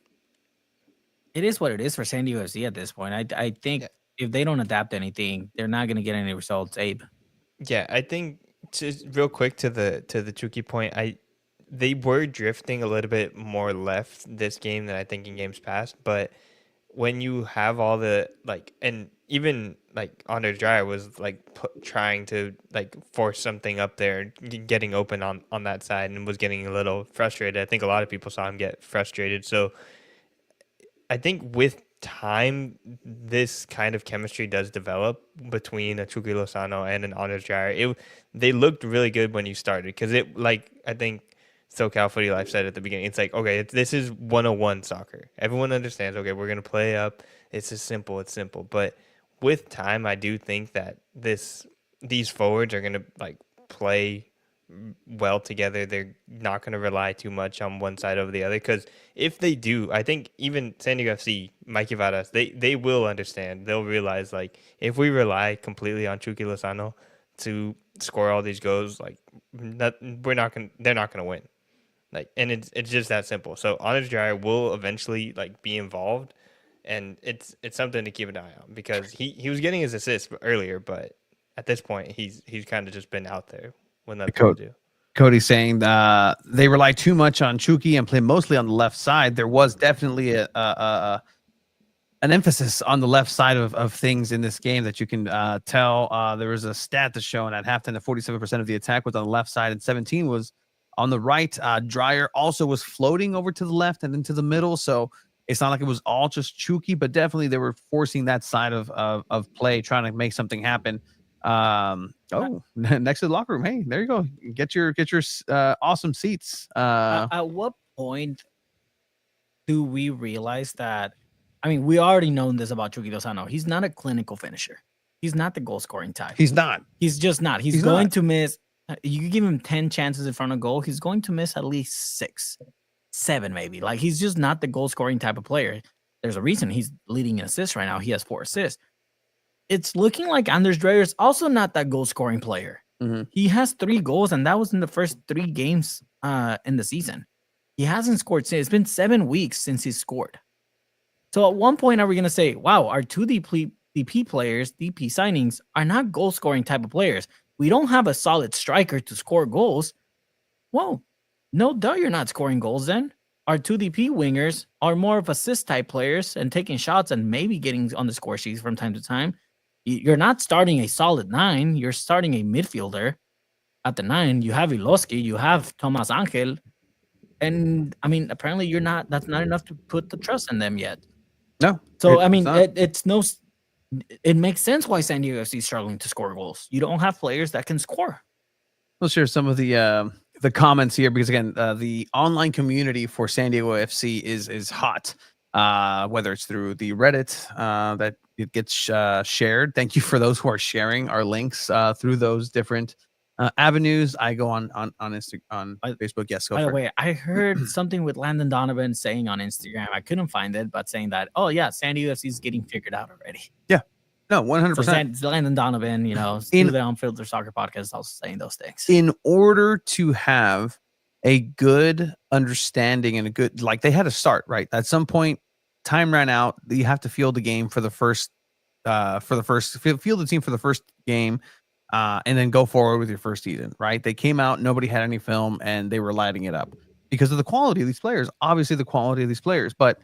it is what it is for San Diego FC at this point. I think if they don't adapt anything, they're not going to get any results. Abe. Yeah, I think just real quick to the Chucky point, they were drifting a little bit more left this game than I think in games past, but when you have all the and even Andre Dreyer was trying to force something up there, getting open on that side, and was getting a little frustrated. I think a lot of people saw him get frustrated. So I think with time, this kind of chemistry does develop between a Chucky Lozano and an Andre Dreyer. They looked really good when you started, because I think SoCal Footy Life said at the beginning, it's okay, this is 101 soccer. Everyone understands, okay, we're going to play up. It's just simple. It's simple. But with time, I do think that these forwards are going to play well together. They're not going to rely too much on one side over the other, because if they do, I think even San Diego FC, Mikey Varas, they will understand. They'll realize if we rely completely on Chucky Lozano to score all these goals, they're not gonna win. And it's just that simple. So Andre Dreyer will eventually be involved, and it's something to keep an eye on, because he was getting his assists earlier, but at this point he's kind of just been out there when that's what to do. Cody's saying they rely too much on Chucky and play mostly on the left side. There was definitely an emphasis on the left side of things in this game that you can tell. There was a stat that's shown at halftime that 47% of the attack was on the left side and 17 was on the right. Dreyer also was floating over to the left and into the middle, so it's not like it was all just Chucky, but definitely they were forcing that side of play, trying to make something happen. Next to the locker room. Hey, there you go. Get your awesome seats. At what point do we realize that? I mean, we already know this about Chucky Lozano. He's not a clinical finisher. He's not the goal scoring type. He's not. He's just not. He's going to miss. You give him 10 chances in front of goal, he's going to miss at least 6, 7 maybe. He's just not the goal scoring type of player. There's a reason he's leading in assists right now. He has 4 assists. It's looking like Anders Dreyer is also not that goal scoring player. Mm-hmm. He has 3 goals, and that was in the first 3 games in the season. He hasn't scored since. It's been 7 weeks since he's scored. So at one point, are we going to say, wow, our 2 DP players, DP signings, are not goal scoring type of players? We don't have a solid striker to score goals. Well, no doubt you're not scoring goals then. Our 2 DP wingers are more of assist type players and taking shots and maybe getting on the score sheets from time to time. You're not starting a solid 9. You're starting a midfielder at the 9. You have Iloski, you have Tomas Angel. And I mean, apparently that's not enough to put the trust in them yet. No. So, I mean, it makes sense why San Diego FC is struggling to score goals. You don't have players that can score. We'll share some of the comments here, because again, the online community for San Diego FC is hot. Whether it's through the Reddit that it gets shared. Thank you for those who are sharing our links through those different avenues. I go on Instagram, on Facebook. Yes, go by for the way, it. I heard something with Landon Donovan saying on Instagram. I couldn't find it, but saying that, oh yeah, San Diego FC is getting figured out already. Yeah, no, 100%. So Landon Donovan, through the Unfiltered Soccer podcast, is also saying those things. In order to have a good understanding and a good, they had to start right at some point. Time ran out. You have to field the game for the first, field the team for the first game, and then go forward with your first season. Right? They came out, nobody had any film, and they were lighting it up because of the quality of these players. Obviously, the quality of these players, but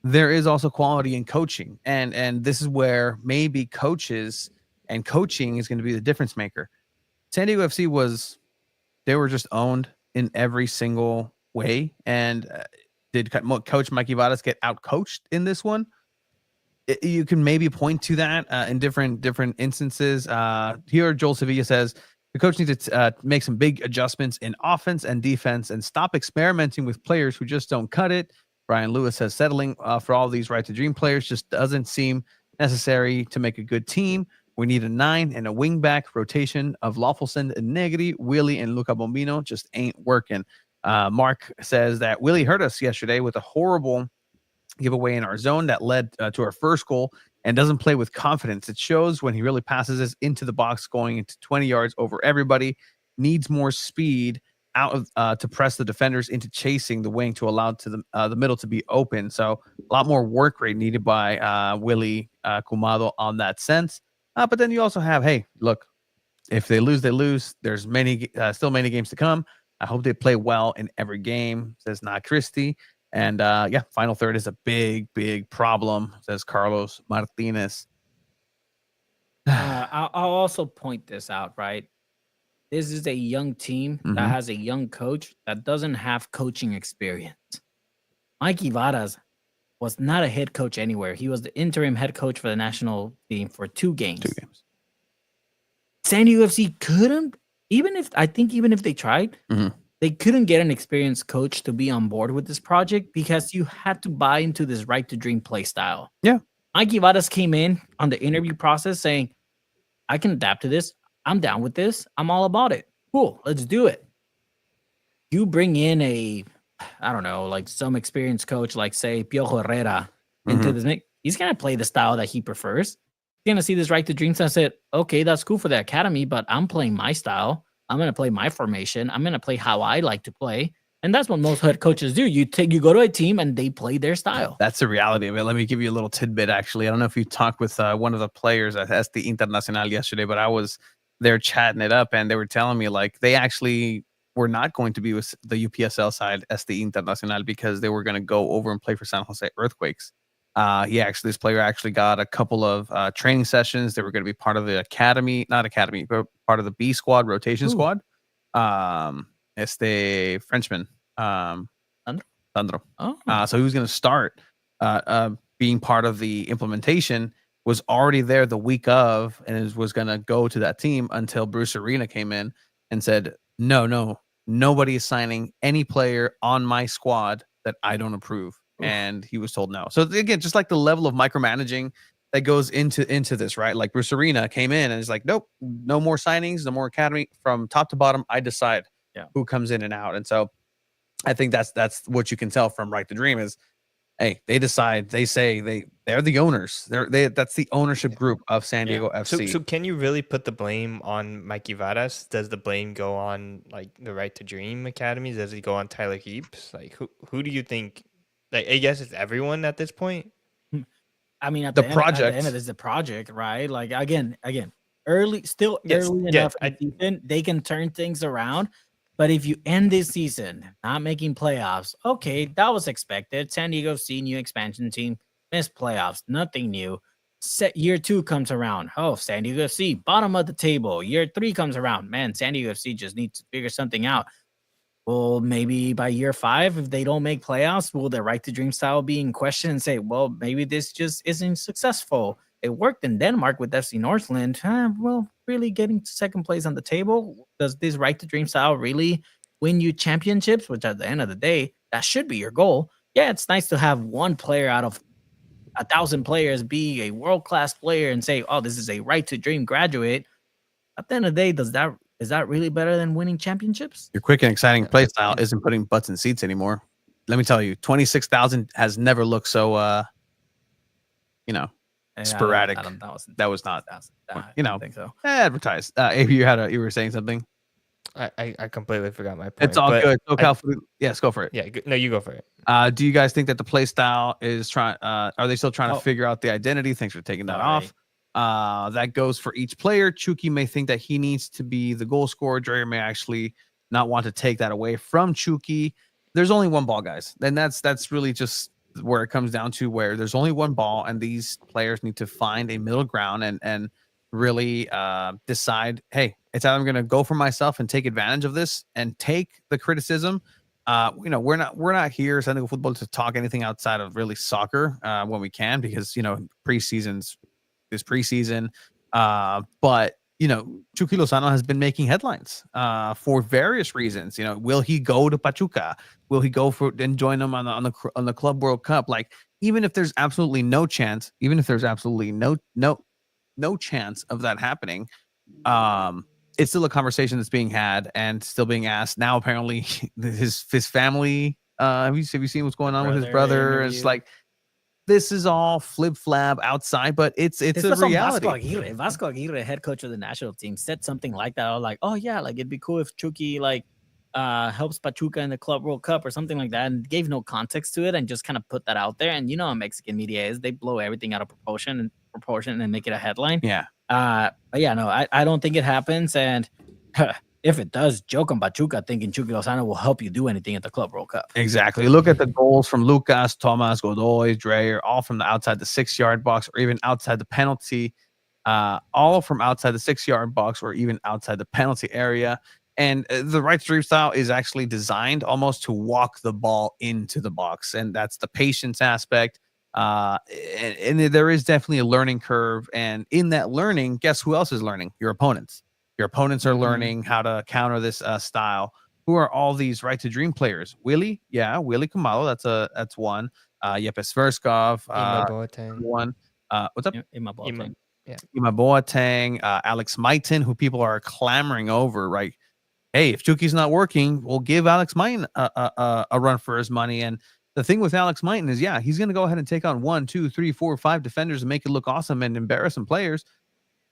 there is also quality in coaching, and this is where maybe coaches and coaching is going to be the difference maker. San Diego FC they were just owned in every single way, and did Coach Mikey Vadas get out-coached in this one? You can maybe point to that in different instances. Here, Joel Sevilla says, the coach needs to make some big adjustments in offense and defense and stop experimenting with players who just don't cut it. Brian Lewis says, settling for all these right-to-dream players just doesn't seem necessary to make a good team. We need a 9 and a wingback rotation of Lawfulson and Negri, Willie, and Luca Bombino. Just ain't working. Mark says that Willie hurt us yesterday with a horrible giveaway in our zone that led to our first goal and doesn't play with confidence. It shows when he really passes us into the box, going into 20 yards over everybody. Needs more speed out of to press the defenders into chasing the wing to allow to the middle to be open. So a lot more work rate needed by Willie Kumado on that sense. But then you also have, hey, look, if they lose, they lose. There's still many games to come. I hope they play well in every game, says Na Christie. And yeah, final third is a big, big problem, says Carlos Martinez. I'll also point this out, right? This is a young team that has a young coach that doesn't have coaching experience. Mikey Varas was not a head coach anywhere. He was the interim head coach for the national team for 2 games. 2 games. San Diego FC couldn't, even if they tried, they couldn't get an experienced coach to be on board with this project because you had to buy into this right to dream play style. Yeah. Mikey Varas came in on the interview process saying, I can adapt to this. I'm down with this. I'm all about it. Cool. Let's do it. You bring in I don't know, like some experienced coach, like say Piojo Herrera into this mix. He's going to play the style that he prefers. He's going to see this right to dreams and say, okay, that's cool for the academy, but I'm playing my style. I'm going to play my formation. I'm going to play how I like to play. And that's what most head coaches do. You go to a team and they play their style. That's the reality of it. Let me give you a little tidbit, actually. I don't know if you talked with one of the players at SD Internacional yesterday, but I was there chatting it up and they were telling me like they actually were not going to be with the UPSL side, SD Internacional, because they were going to go over and play for San Jose Earthquakes. This player actually got a couple of training sessions. They were going to be part of the but part of the B squad, rotation squad. Frenchman, Sandro. So he was going to start being part of the implementation, was already there the week of, and was going to go to that team until Bruce Arena came in and said, no, nobody is signing any player on my squad that I don't approve. Oof. And he was told no. So again, just like the level of micromanaging that goes into this, right? Like Bruce Arena came in and is like, nope, no more signings, no more academy. From top to bottom, I decide who comes in and out. And so I think that's what you can tell from Right to Dream is, hey, they decide, they say they're the owners. That's the ownership group of San Diego FC. So can you really put the blame on Mikey Varas? Does the blame go on like the Right to Dream academies? Does it go on Tyler Heaps? Like who do you think? Like I guess it's everyone at this point. I mean, at the end of this, the project, right? Like again, early enough in the season, they can turn things around. But if you end this season not making playoffs, okay, that was expected. San Diego FC, new expansion team, missed playoffs, nothing new. Year 2 comes around. Oh, San Diego FC, bottom of the table. Year 3 comes around. Man, San Diego FC just needs to figure something out. Well, maybe by year 5, if they don't make playoffs, will their Right to Dream style be in question and say, well, maybe this just isn't successful? It worked in Denmark with FC Northland. Well, really getting to second place on the table. Does this Right to Dream style really win you championships? Which at the end of the day, that should be your goal. Yeah, it's nice to have one player out of 1,000 players be a world-class player and say, oh, this is a Right to Dream graduate. At the end of the day, is that really better than winning championships? Your quick and exciting play style isn't putting butts in seats anymore. Let me tell you, 26,000 has never looked so, sporadic. That was not, I think so. Advertised. You were saying something. I completely forgot my point. It's all good. Yes, go for it. Yeah, no, you go for it. Do you guys think that the play style is are they still trying to figure out the identity? Thanks for taking that off. That goes for each player. Chucky may think that he needs to be the goal scorer. Dreyer may actually not want to take that away from Chucky. There's only one ball, guys. And that's really just where it comes down to, where there's only one ball and these players need to find a middle ground and really decide, hey, it's either I'm going to go for myself and take advantage of this and take the criticism. We're not here, San Diego Football, to talk anything outside of really soccer when we can, because preseason. But Chucky Lozano has been making headlines for various reasons. Will he go to Pachuca? Will he go for and join them on the Club World Cup? Like, even if there's absolutely no chance, even if there's absolutely no no chance of that happening, it's still a conversation that's being had and still being asked. Now, apparently, his family. Have you seen what's going on with his brother? It's like this is all flip flap outside, but it's a reality. Vasco Aguirre, head coach of the national team, said something like that. I was like, oh yeah, like it'd be cool if Chucky like helps Pachuca in the Club World Cup or something like that, and gave no context to it and just kind of put that out there. And you know how Mexican media is, they blow everything out of proportion and make it a headline. Yeah. But yeah, no, I don't think it happens. And if it does, joke on Pachuca thinking Chucky Lozano will help you do anything at the Club World Cup. Exactly. Look at the goals from Lucas, Thomas, Godoy, Dreyer, all from the outside the 6-yard box or even outside the penalty, all from outside the 6-yard box or even outside the penalty area. And the right to dream style is actually designed almost to walk the ball into the box. And that's the patience aspect. And there is definitely a learning curve. And in that learning, guess who else is learning? Your opponents. Your opponents are learning how to counter this style. Who are all these right to dream players? Willie Kumalo. That's one. Yepes Verskov. One. What's up? Ima Boateng. Ima Boateng. Alex Maitin, who people are clamoring over. Right. Hey, if Chucky's not working, we'll give Alex Maitin a run for his money. And the thing with Alex Maitin is, yeah, he's going to go ahead and take on 1, 2, 3, 4, 5 defenders and make it look awesome and embarrass some players.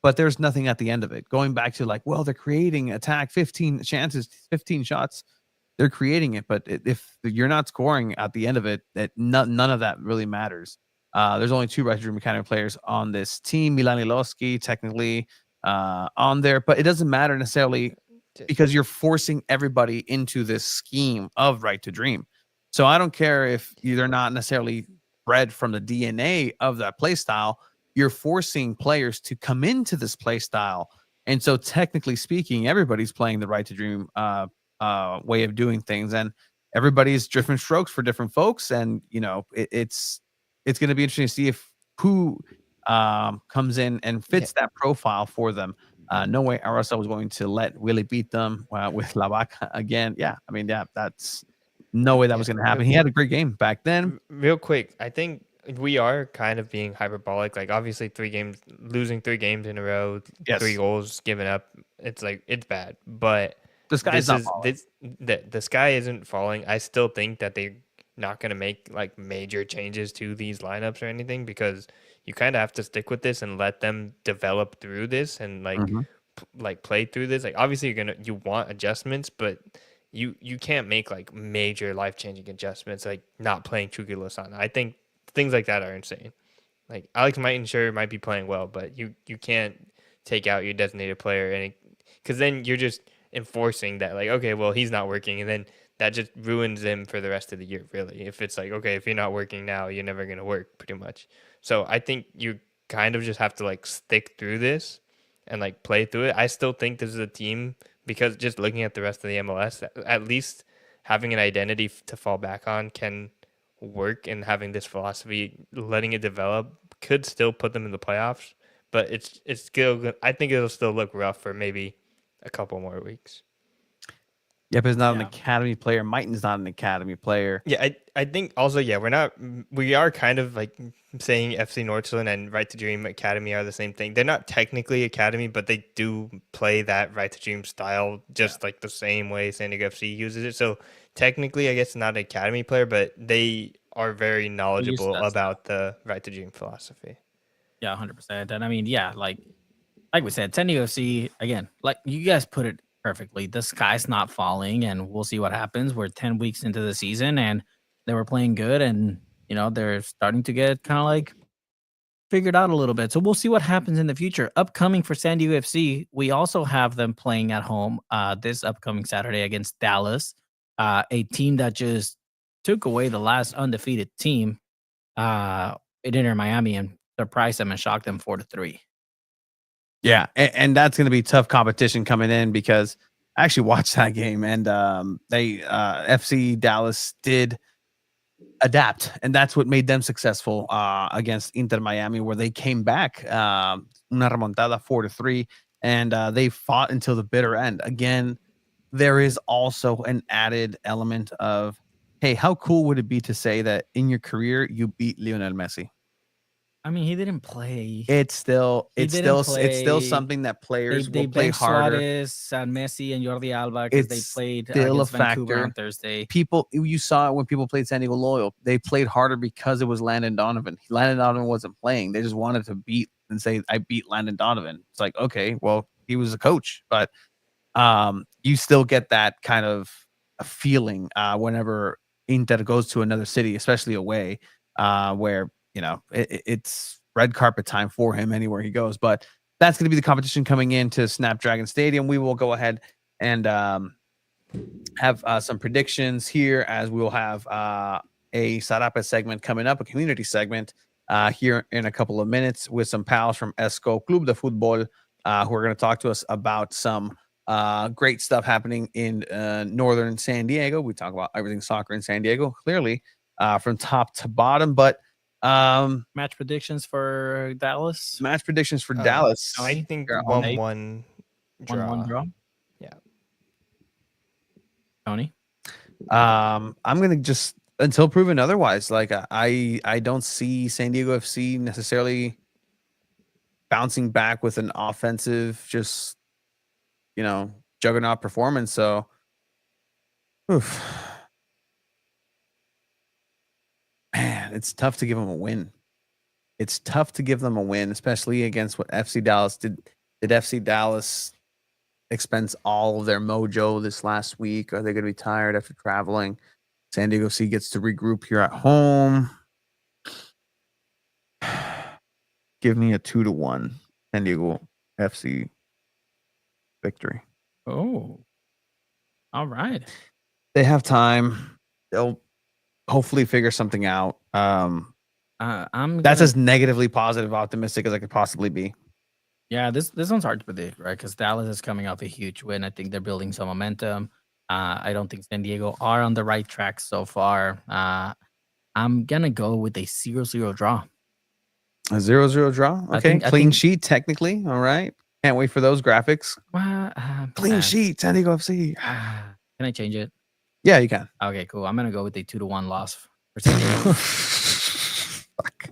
But there's nothing at the end of it. Going back to like, well, they're creating attack, 15 chances, 15 shots. They're creating it. But if you're not scoring at the end of it, none of that really matters. There's only 2 right to dream academy players on this team. Milan Iloski, technically on there. But it doesn't matter necessarily because you're forcing everybody into this scheme of right to dream. So I don't care if they're not necessarily bred from the DNA of that play style. You're forcing players to come into this play style. And so technically speaking, everybody's playing the right to dream way of doing things. And everybody's different strokes for different folks. And, you know, it's going to be interesting to see if who comes in and fits that profile for them. No way RSL was going to let Willie beat them with La Vaca again. Yeah, I mean, that's no way that was going to happen. He had a great game back then. Real quick, I think we are kind of being hyperbolic. Like, obviously, losing 3 games in a row, 3 goals given up. It's like, it's bad. But the sky's not falling. The sky isn't falling. I still think that they're not going to make like major changes to these lineups or anything, because you kind of have to stick with this and let them develop through this and like play through this. Like, obviously you want adjustments, but you can't make like major life-changing adjustments, like not playing Chucky Lozano. I think things like that are insane. Like, Alex Maitin sure might be playing well, but you can't take out your designated player, and because then you're just enforcing that, like, okay, well, he's not working, and then that just ruins him for the rest of the year, really. If it's like, okay, if you're not working now, you're never going to work, pretty much. So I think you kind of just have to like stick through this and like play through it. I still think this is a team, because just looking at the rest of the MLS, at least having an identity to fall back on can work, and having this philosophy, letting it develop, could still put them in the playoffs. But it's still, I think it'll still look rough for maybe a couple more weeks. Yep, is not an academy player. Maitin's not an academy player. Yeah, I think also, we are kind of like saying FC Nordsjælland and Right to Dream Academy are the same thing. They're not technically academy, but they do play that Right to Dream style just like the same way San Diego FC uses it. So technically, I guess not an academy player, but they are very knowledgeable about the Right to Dream philosophy. Yeah, 100%. And I mean, like we said, San Diego FC, again, like you guys put it perfectly. The sky's not falling, and we'll see what happens. We're 10 weeks into the season, and they were playing good, and you know they're starting to get kind of like figured out a little bit. So we'll see what happens in the future. Upcoming for San Diego FC, we also have them playing at home this upcoming Saturday against Dallas, a team that just took away the last undefeated team in Inter Miami and surprised them and shocked them 4-3. Yeah, and that's going to be tough competition coming in, because I actually watched that game, and they FC Dallas did adapt, and that's what made them successful against Inter Miami, where they came back una remontada 4-3, and they fought until the bitter end. Again, there is also an added element of, hey, how cool would it be to say that in your career you beat Lionel Messi? I mean, he didn't play. It's still He it's didn't still it's still play. something that players They will play benched harder. Suarez and Messi and Jordi Alba because they It's played still a against Vancouver factor. on Thursday. People, you saw it when people played San Diego Loyal. They played harder because it was Landon Donovan. Landon Donovan wasn't playing. They just wanted to beat and say, "I beat Landon Donovan." It's like, okay, well, he was a coach, but you still get that kind of a feeling whenever Inter goes to another city, especially away, where it's red carpet time for him anywhere he goes. But that's going to be the competition coming into Snapdragon Stadium. We will go ahead and have some predictions here, as we will have a Sarapa segment coming up, a community segment here in a couple of minutes with some pals from ESCO Club de Fútbol who are going to talk to us about some great stuff happening in northern San Diego. We talk about everything soccer in San Diego, clearly from top to bottom. But match predictions for Dallas. Match predictions for Dallas. I think 1-1 draw. 1-1 draw. Yeah. Tony. I'm gonna just, until proven otherwise. Like I don't see San Diego FC necessarily bouncing back with an offensive, just juggernaut performance. So, oof. Man, it's tough to give them a win. It's tough to give them a win, especially against what FC Dallas did. Did FC Dallas expend all of their mojo this last week? Are they going to be tired after traveling? San Diego FC gets to regroup here at home. Give me a 2-1 San Diego FC victory. Oh, all right. They have time. They'll hopefully figure something out. That's as negatively positive, optimistic as I could possibly be. Yeah, this one's hard to predict, right? Because Dallas is coming off a huge win. I think they're building some momentum. I don't think San Diego are on the right track so far. I'm gonna go with a 0-0 draw. A 0-0 draw? Okay. Clean sheet, technically. All right. Can't wait for those graphics. Clean sheet, San Diego FC. Can I change it? Yeah, you can. Okay, cool. I'm gonna go with a 2-1 loss for San Diego. Fuck.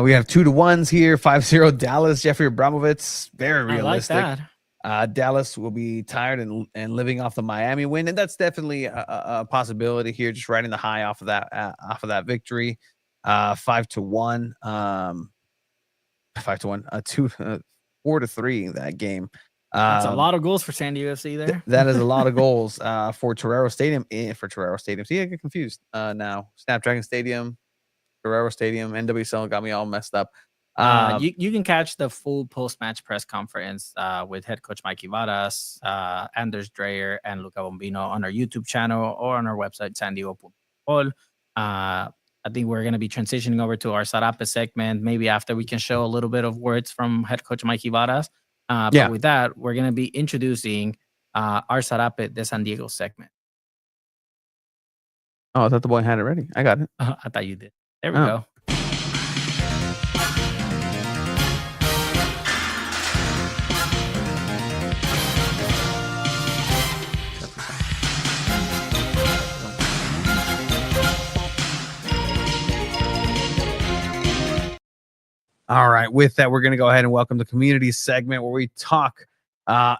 We have 2-1s here. 5-0 Dallas. Jeffrey Abramovitz. Very realistic. I like that. Dallas will be tired and living off the Miami win, and that's definitely a possibility here. Just riding the high off of that victory. 5-1. 5-1. 4-3 that game. That's a lot of goals for San Diego FC there. That is a lot of goals for Torero Stadium. See, I get confused now. Snapdragon Stadium, Torero Stadium, NWSL got me all messed up. You can catch the full post-match press conference with head coach Mikey Varas, Anders Dreyer, and Luca Bombino on our YouTube channel or on our website, San Diego.pol. I think we're going to be transitioning over to our Sarape segment. Maybe after we can show a little bit of words from head coach Mikey Varas. But with that, we're going to be introducing our Sarape de San Diego segment. Oh, I thought the boy had it ready. I got it. I thought you did. There we go. All right. With that, we're going to go ahead and welcome the community segment where we talk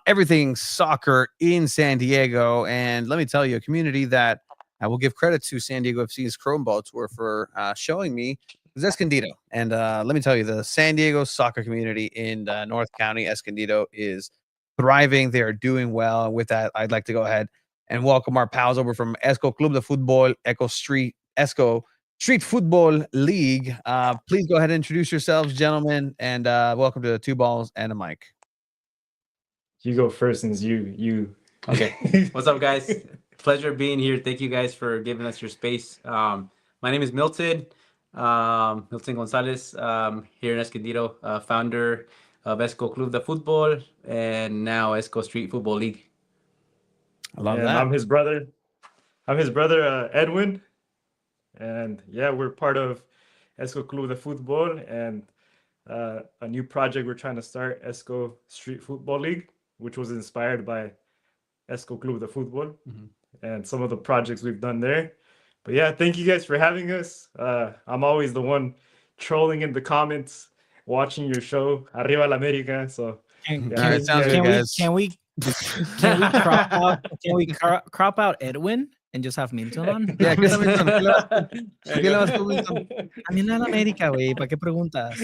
everything soccer in San Diego. And let me tell you, a community that I will give credit to San Diego FC's Chrome Ball Tour for showing me is Escondido. And let me tell you, the San Diego soccer community in North County, Escondido, is thriving. They are doing well. And with that, I'd like to go ahead and welcome our pals over from ESCO Club de Fútbol, ESCO Street Football League. Please go ahead and introduce yourselves, gentlemen, and welcome to 2 Balls and a Mic. You go first since you. Okay. What's up, guys? Pleasure being here. Thank you guys for giving us your space. My name is Milton Gonzalez, here in Escondido, founder of ESCO Club de Fútbol and now ESCO Street Football League. I love that. I'm his brother. Edwin. And yeah, we're part of ESCO Club de Fútbol and a new project we're trying to start, ESCO Street Football League, which was inspired by ESCO Club de Fútbol and some of the projects we've done there. But yeah, thank you guys for having us. I'm always the one trolling in the comments, watching your show, Arriba la América. So Can, yeah, All right, sounds good, guys. Can we crop out Edwin and just have Milton on? Yeah, ¿qué onda, Milton? ¿Qué le vas tú, Milton? A mí no la América, güey. ¿Para qué preguntas?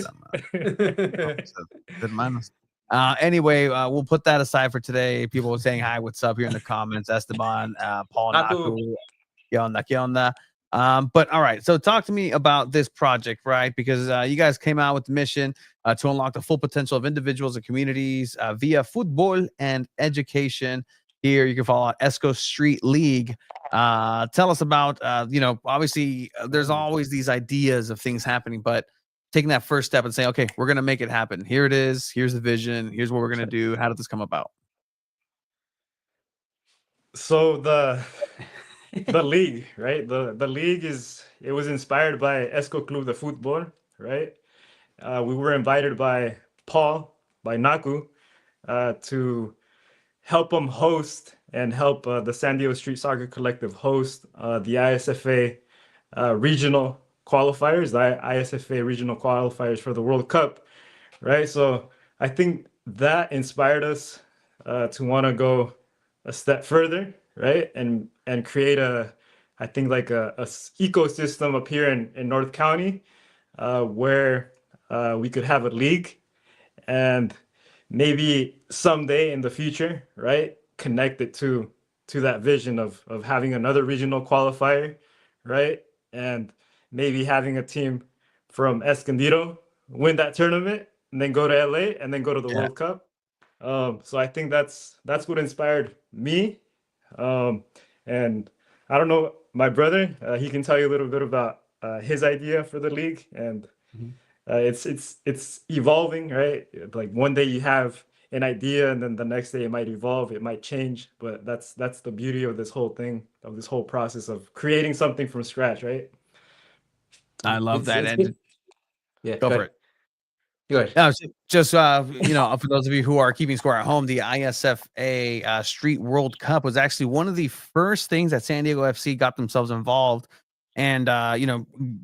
Hermanos. Anyway, we'll put that aside for today. People were saying hi, what's up here in the comments. Esteban, Paul, Naku, ¿qué onda, qué onda? But all right, so talk to me about this project, right? Because you guys came out with the mission to unlock the full potential of individuals and communities via football and education. Here you can follow Esco Street League. Tell us about, obviously there's always these ideas of things happening, but taking that first step and saying, okay, we're going to make it happen. Here it is. Here's the vision. Here's what we're going to do. How did this come about? So the league, right? The league was inspired by Esco Club de Fútbol, right? We were invited by Paul, by Naku, to help them host and help the San Diego Street Soccer Collective host the ISFA regional qualifiers, the ISFA regional qualifiers for the World Cup, right? So I think that inspired us to want to go a step further, right? And create I think like a ecosystem up here in North County where we could have a league and maybe someday in the future, right, connect it to that vision of having another regional qualifier, right? And maybe having a team from Escondido win that tournament and then go to LA and then go to the World Cup. So I think that's what inspired me. And I don't know, my brother, he can tell you a little bit about his idea for the league, and it's evolving, right? Like one day you have an idea and then the next day it might evolve, it might change, but that's the beauty of this whole thing, of this whole process of creating something from scratch, right? I love that. And yeah, go for it. Good. No, just for those of you who are keeping score at home, the ISFA Street World Cup was actually one of the first things that San Diego FC got themselves involved. And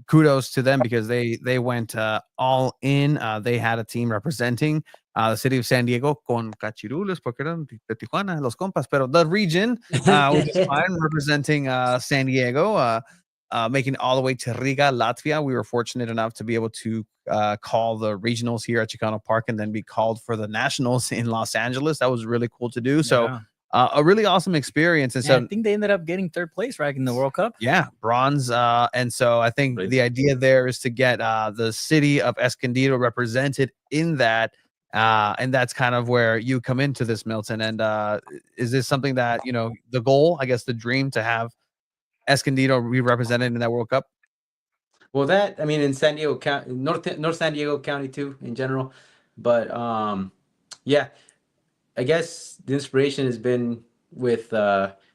kudos to them because they went all in. They had a team representing the city of San Diego con cachirules, porque eran de Tijuana, los compas, pero the region was fine, representing San Diego, making it all the way to Riga, Latvia. We were fortunate enough to be able to call the regionals here at Chicano Park and then be called for the nationals in Los Angeles. That was really cool to do. So a really awesome experience. And so I think they ended up getting third place, right, in the World Cup. Yeah, bronze. And so I think the idea there is to get the city of Escondido represented in that. And that's kind of where you come into this, Milton. And is this something that, the goal, I guess, the dream to have Escondido be represented in that World Cup? Well, in San Diego County, North San Diego County too, in general. But yeah, I guess the inspiration has been with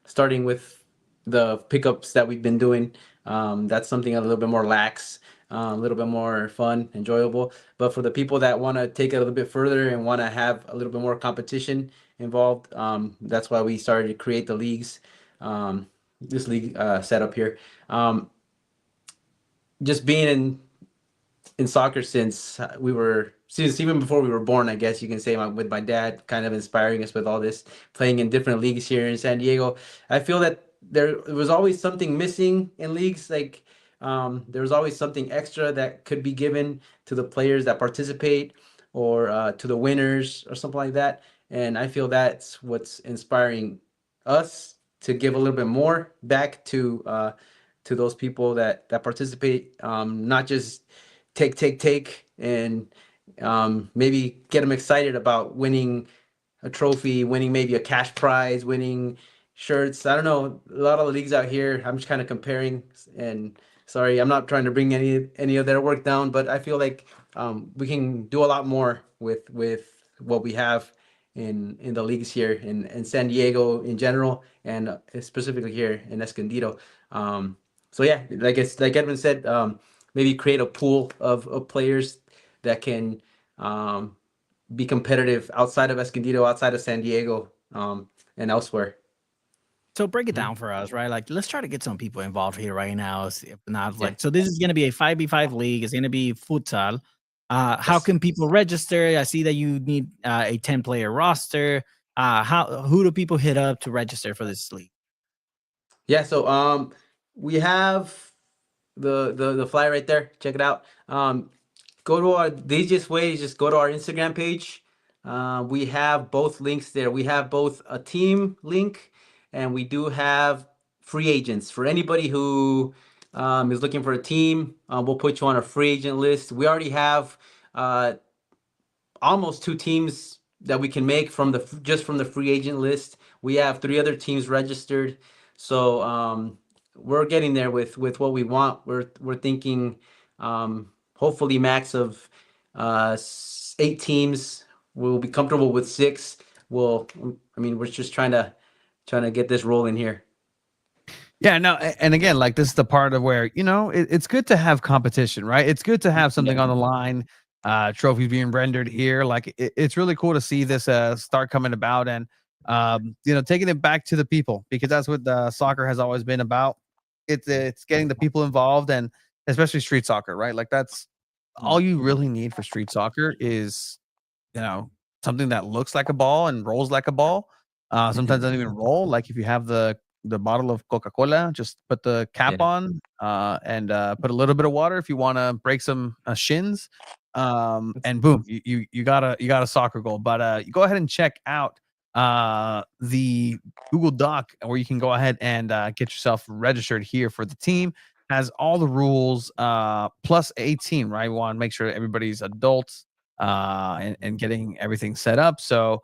starting with the pickups that we've been doing. That's something a little bit more lax, a little bit more fun, enjoyable. But for the people that want to take it a little bit further and want to have a little bit more competition involved, that's why we started to create the leagues, this league setup here. Just being in soccer since even before we were born, I guess you can say, with my dad kind of inspiring us with all this, playing in different leagues here in San Diego. I feel that there was always something missing in leagues. Like there was always something extra that could be given to the players that participate or to the winners or something like that. And I feel that's what's inspiring us to give a little bit more back to those people that participate, not just take and maybe get them excited about winning a trophy, winning maybe a cash prize, winning shirts. I don't know, a lot of the leagues out here, I'm just kind of comparing, and sorry, I'm not trying to bring any of their work down, but I feel like we can do a lot more with what we have in the leagues here in San Diego in general, and specifically here in Escondido. So yeah, like Edwin said, maybe create a pool of players that can be competitive outside of Escondido, outside of San Diego, and elsewhere. So break it Mhm. down for us, right? Like, let's try to get some people involved here right now. If not, Yeah. like, so this is going to be a 5v5 league. It's going to be futsal. How Yes. can people register? I see that you need a 10-player roster. Who do people hit up to register for this league? Yeah, so we have the flyer right there. Check it out. Go to the easiest way is just go to our Instagram page. We have both links there. We have both a team link and we do have free agents. For anybody who is looking for a team, we'll put you on a free agent list. We already have almost 2 teams that we can make from just from the free agent list. We have 3 other teams registered. So we're getting there with what we want. We're thinking hopefully max of 8 teams. We'll be comfortable with 6. We're just trying to get this rolling here. Yeah, no, and again, like this is the part of where it's good to have competition, right? It's good to have something on the line, trophies being rendered here. Like it's really cool to see this start coming about, and taking it back to the people, because that's what soccer has always been about. It's getting the people involved, and especially street soccer, right? Like that's all you really need for street soccer is something that looks like a ball and rolls like a ball. Sometimes doesn't even roll. Like if you have the bottle of Coca-Cola, just put the cap Yeah. on and put a little bit of water if you want to break some shins, and boom, you got a soccer goal. But you go ahead and check out the Google Doc where you can go ahead and get yourself registered here for the team. Has all the rules plus 18, right? We want to make sure everybody's adults and getting everything set up. So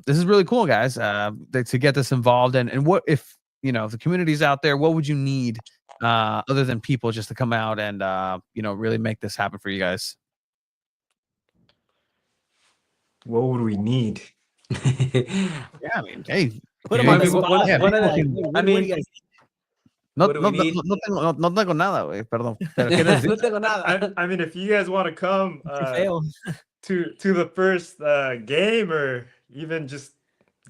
this is really cool, guys, to get this involved. And what if the community's out there, what would you need other than people just to come out and really make this happen for you guys? What would we need? Yeah, I mean, hey, Put them on the Maybe spot. yeah, one of the- What I do mean, you guys no, what do no, we no, need? no tengo nada, güey, perdón. Pero, ¿qué decir? No tengo nada. I mean, if you guys want to come fail? to the first game, or even just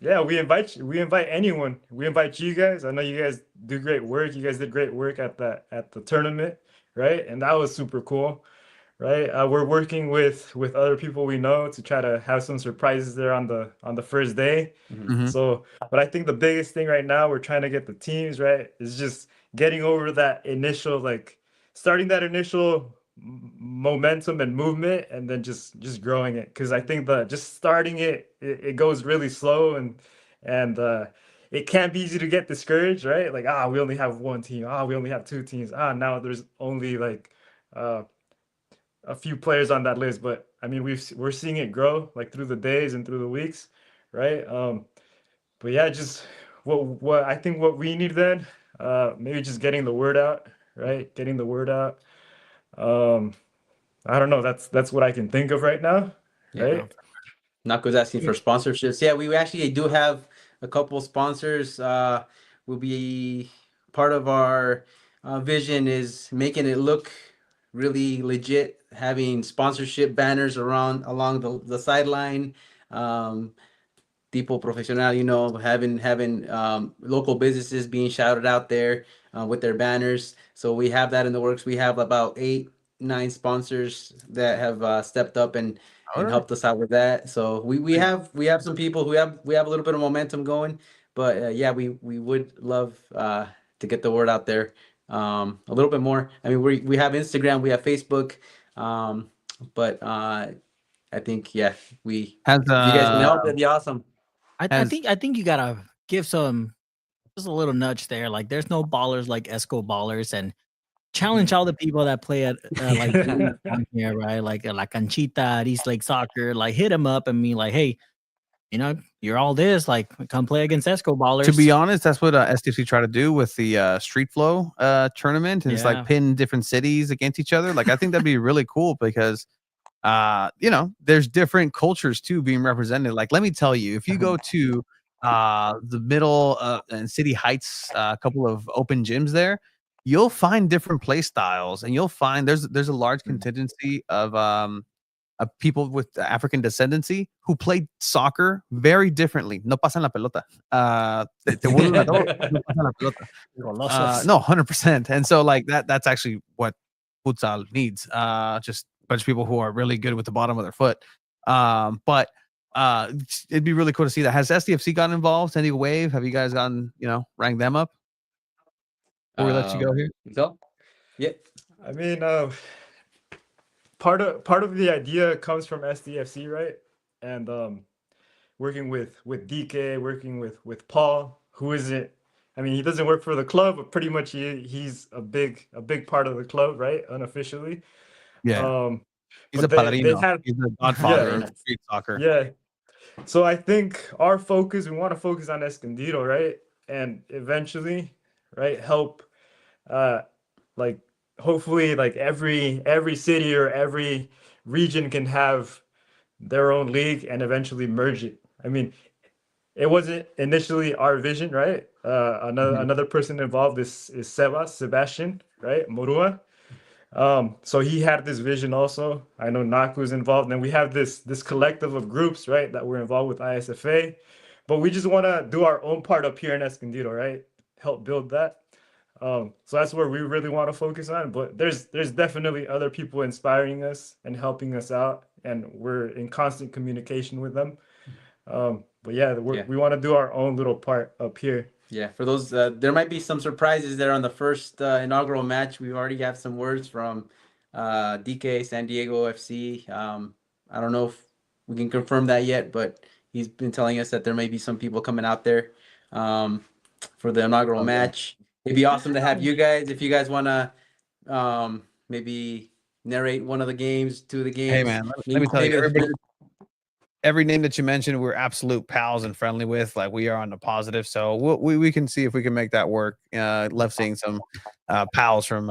we invite you. We invite anyone. We invite you guys. I know you guys do great work. You guys did great work at the tournament, right? And that was super cool, right? We're working with other people we know to try to have some surprises there on the first day. Mhm. So, but I think the biggest thing right now we're trying to get the teams right is just getting over that initial, like starting that initial momentum and movement, and then just growing it. Because I think just starting it goes really slow, and it can't be easy to get discouraged, right? Like we only have 1 team. We only have 2 teams. Now there's only like a few players on that list. But I mean we're seeing it grow like through the days and through the weeks, right? But yeah, just what I think what we need then, maybe just getting the word out, right? Getting the word out. I don't know. That's what I can think of right now, right? Nako's asking for sponsorships. Yeah, we actually do have a couple sponsors. Will be part of our vision is making it look really legit, having sponsorship banners along the sideline. Tipo profesional, having local businesses being shouted out there with their banners. So we have that in the works. We have about 8, 9 sponsors that have stepped up and helped us out with that. So we have some people who we have a little bit of momentum going. But we would love to get the word out there a little bit more. I mean, we have Instagram, we have Facebook, but I think if you guys can help, that'd be awesome. I think you gotta give just a little nudge there. Like, there's no ballers like Esco ballers, and challenge all the people that play at like down here, right? Like La Canchita at East Lake Soccer. Like, hit them up and be like, hey, you're all this. Like, come play against Esco ballers. To be honest, that's what SDFC tried to do with the Street Flow tournament, and it's like pin different cities against each other. Like, I think that'd be really cool because there's different cultures too being represented. Like, let me tell you, if you go to the middle and City Heights, a couple of open gyms there, you'll find different play styles, and you'll find there's a large contingency of people with African descendancy who played soccer very differently. No pasan la pelota. Te vuelven a todo, no pasan la pelota. No, 100%. And so like that's actually what futsal needs. Just a bunch of people who are really good with the bottom of their foot. But it'd be really cool to see that. Has SDFC gotten involved? San Diego Wave? Have you guys gotten, rang them up? Before we let you go here. So, yeah. I mean, part of the idea comes from SDFC, right? And working with DK, working with Paul, who isn't. I mean, he doesn't work for the club, but pretty much he's a big part of the club, right? Unofficially. Yeah. He's a but padrino. They He's the godfather Yeah. of street soccer. Yeah. So I think our focus, we want to focus on Escondido, right? And eventually, right, help like hopefully like every city or every region can have their own league and eventually merge it. I mean, it wasn't initially our vision, right? Another person involved is Sebastian, right? Morua. So he had this vision also. I know Naku's involved, and we have this collective of groups, right, that we're involved with ISFA. But we just want to do our own part up here in Escondido, right? Help build that. So that's where we really want to focus on. But there's definitely other people inspiring us and helping us out, and we're in constant communication with them. But yeah, we want to do our own little part up here. Yeah, for those, there might be some surprises there on the first inaugural match. We already have some words from DK, San Diego FC. I don't know if we can confirm that yet, but he's been telling us that there may be some people coming out there for the inaugural match. It'd be awesome to have you guys, if you guys want to maybe narrate one of the games, two of the games. Hey, man, let me tell you, every name that you mentioned, we're absolute pals and friendly with. Like, we are on the positive, so we can see if we can make that work. Love seeing some pals from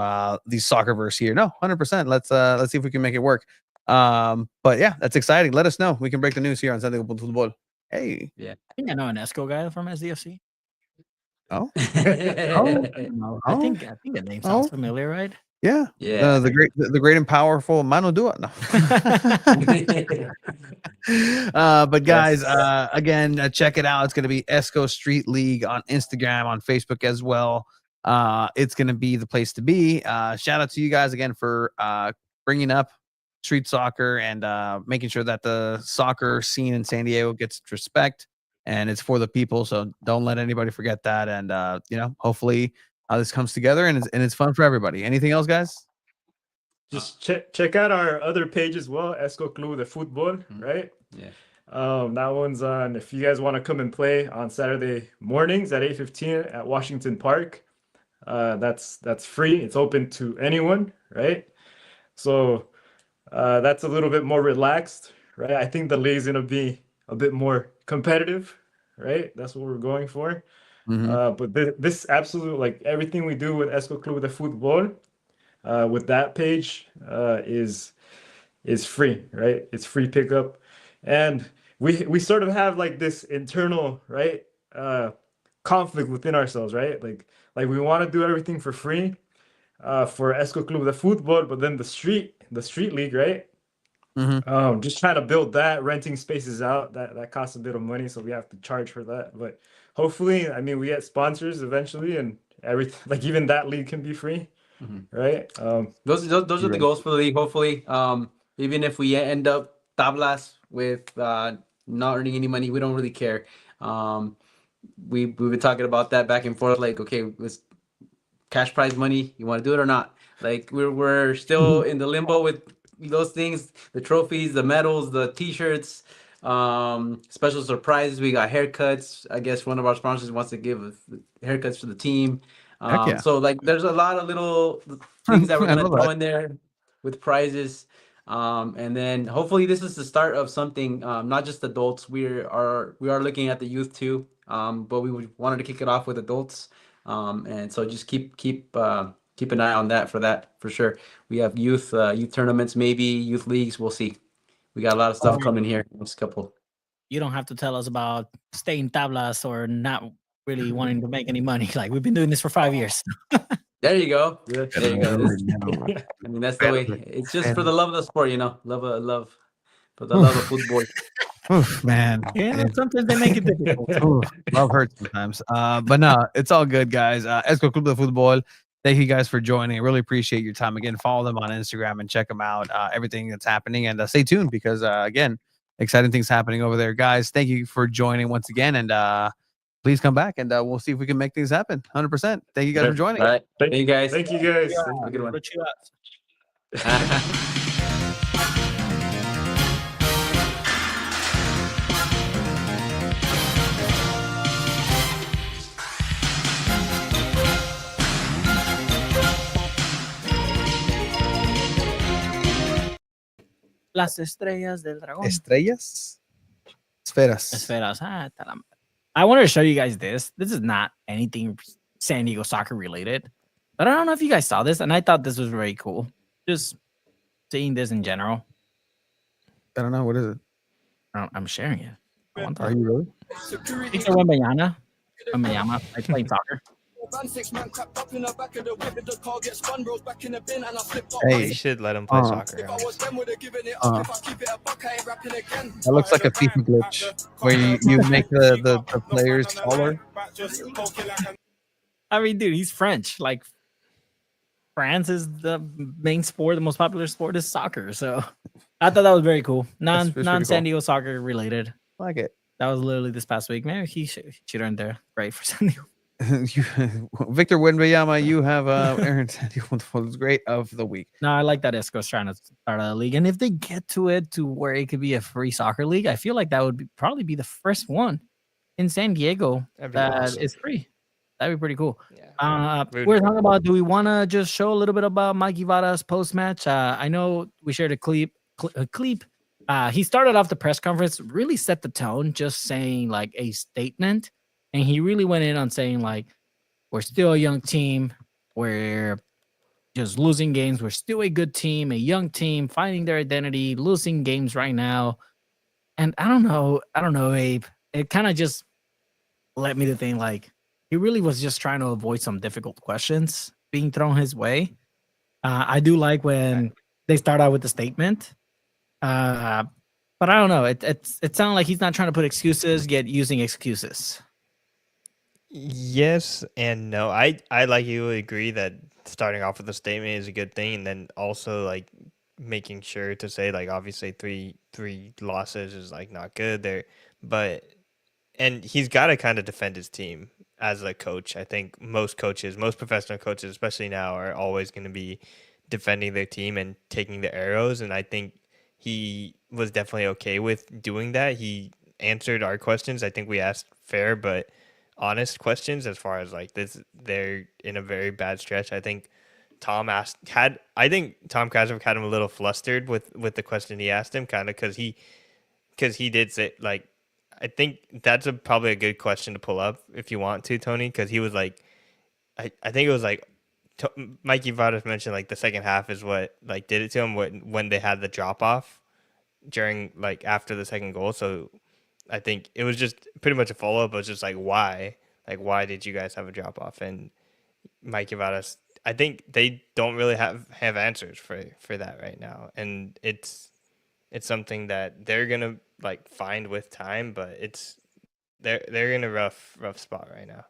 these Soccerverse here. No, 100%. Let's see if we can make it work. But yeah, that's exciting. Let us know. We can break the news here on San Diego Football. Hey, yeah, I think I know an Esco guy from SDFC. Oh, I think the name sounds familiar, right? Yeah, yeah. The great and powerful Mano Dua. No. But guys, again, check it out. It's going to be Esco Street League on Instagram, on Facebook as well. It's going to be the place to be. Shout out to you guys again for bringing up street soccer and making sure that the soccer scene in San Diego gets respect. And it's for the people, so don't let anybody forget that. And hopefully this comes together and it's fun for everybody. Anything else, guys? Just check out our other page as well, Esco Club de Football, right? Yeah. That one's on. If you guys want to come and play on Saturday mornings at 8:15 at Washington Park, that's free. It's open to anyone, right? So that's a little bit more relaxed, right? I think the league's gonna be a bit more competitive, right? That's what we're going for. But this absolute, like everything we do with Esco Club de Football, with that page, is free, right? It's free pickup, and we sort of have like this internal, right, conflict within ourselves, right? Like we want to do everything for free, for Esco Club de Football, but then the street league, right? Just trying to build that, renting spaces out, that costs a bit of money, so we have to charge for that. But hopefully, I mean, we get sponsors eventually, and everything, like even that league can be free, right? Those are the goals for the league. Hopefully, even if we end up tablas with not earning any money, we don't really care. We've been talking about that back and forth. Like, okay, it's cash prize money. You want to do it or not? Like, we're still in the limbo with those things, the trophies, the medals, the t-shirts, special surprises. We got haircuts. I guess one of our sponsors wants to give haircuts for the team. So like there's a lot of little things that we're gonna throw in there with prizes. And then hopefully this is the start of something, not just adults. We are looking at the youth too. But we wanted to kick it off with adults. And so just keep an eye on that for sure. We have youth tournaments, maybe youth leagues. We'll see. We got a lot of stuff coming here next couple. You don't have to tell us about staying tablas or not really wanting to make any money. Like, we've been doing this for 5 years. There you go. There you go. I mean, that's the way. It's just for the love of the sport, love for the love of football. Oof, man. Yeah, sometimes they make it difficult. Oof, love hurts sometimes. But no, it's all good, guys. Esco Club de Football. Thank you guys for joining. I really appreciate your time. Again, follow them on Instagram and check them out. Everything that's happening, and stay tuned because again, exciting things happening over there, guys. Thank you for joining once again, and please come back and we'll see if we can make things happen. 100%. Thank you guys for joining. All right. Thank you guys. Thank you guys. Have a good one. Put you out. Las estrellas del dragón. Estrellas? Esferas. Esferas. I wanted to show you guys this. This is not anything San Diego soccer related, but I don't know if you guys saw this, and I thought this was very cool. Just seeing this in general. I don't know. What is it? I'm sharing it. Are you really? It's a Wembanyama. Wembanyama. I play soccer. Hey, You should let him play soccer. that looks like a FIFA glitch where you make the players taller. I mean, dude, he's French. Like, France is the main sport. The most popular sport is soccer. So I thought that was very cool. That's pretty Non San cool. Diego soccer related. Like it. That was literally this past week. Maybe he should earn there. Great for San Diego. Victor Wembanyama, you have Aaron Sandiego was great of the week. No, I like that Esco's trying to start a league. And if they get to it to where it could be a free soccer league, I feel like that would probably be the first one in San Diego that awesome. is free. That'd be pretty cool. Yeah. We're talking about, do we want to just show a little bit about Mikey Vada's post-match? I know we shared a clip. He started off the press conference, really set the tone, just saying like a statement. And he really went in on saying like, we're still a young team. We're just losing games. We're still a good team, a young team, finding their identity, losing games right now. And I don't know, Abe. It kind of just led me to think like, he really was just trying to avoid some difficult questions being thrown his way. I do like when they start out with the statement. But I don't know. It sounded like he's not trying to put excuses, yet using excuses. Yes and no. I like you agree that starting off with a statement is a good thing, and then also like making sure to say like obviously three losses is like not good there, and he's got to kind of defend his team as a coach. I think most professional coaches, especially now, are always going to be defending their team and taking the arrows, and I think he was definitely okay with doing that. He answered our questions. I think we asked fair but honest questions as far as like this. They're in a very bad stretch. I think Tom Kazarek had him a little flustered with the question he asked him, kind of because he did say like, I think that's probably a good question to pull up if you want to, Tony, because he was like, I think it was like Mikey Vadas mentioned like the second half is what like did it to him when they had the drop off during like after the second goal. So I think it was just pretty much a follow up. It was just like why did you guys have a drop off? And Mikey Vadas, I think they don't really have answers for that right now, and it's something that they're gonna like find with time, but they're in a rough spot right now.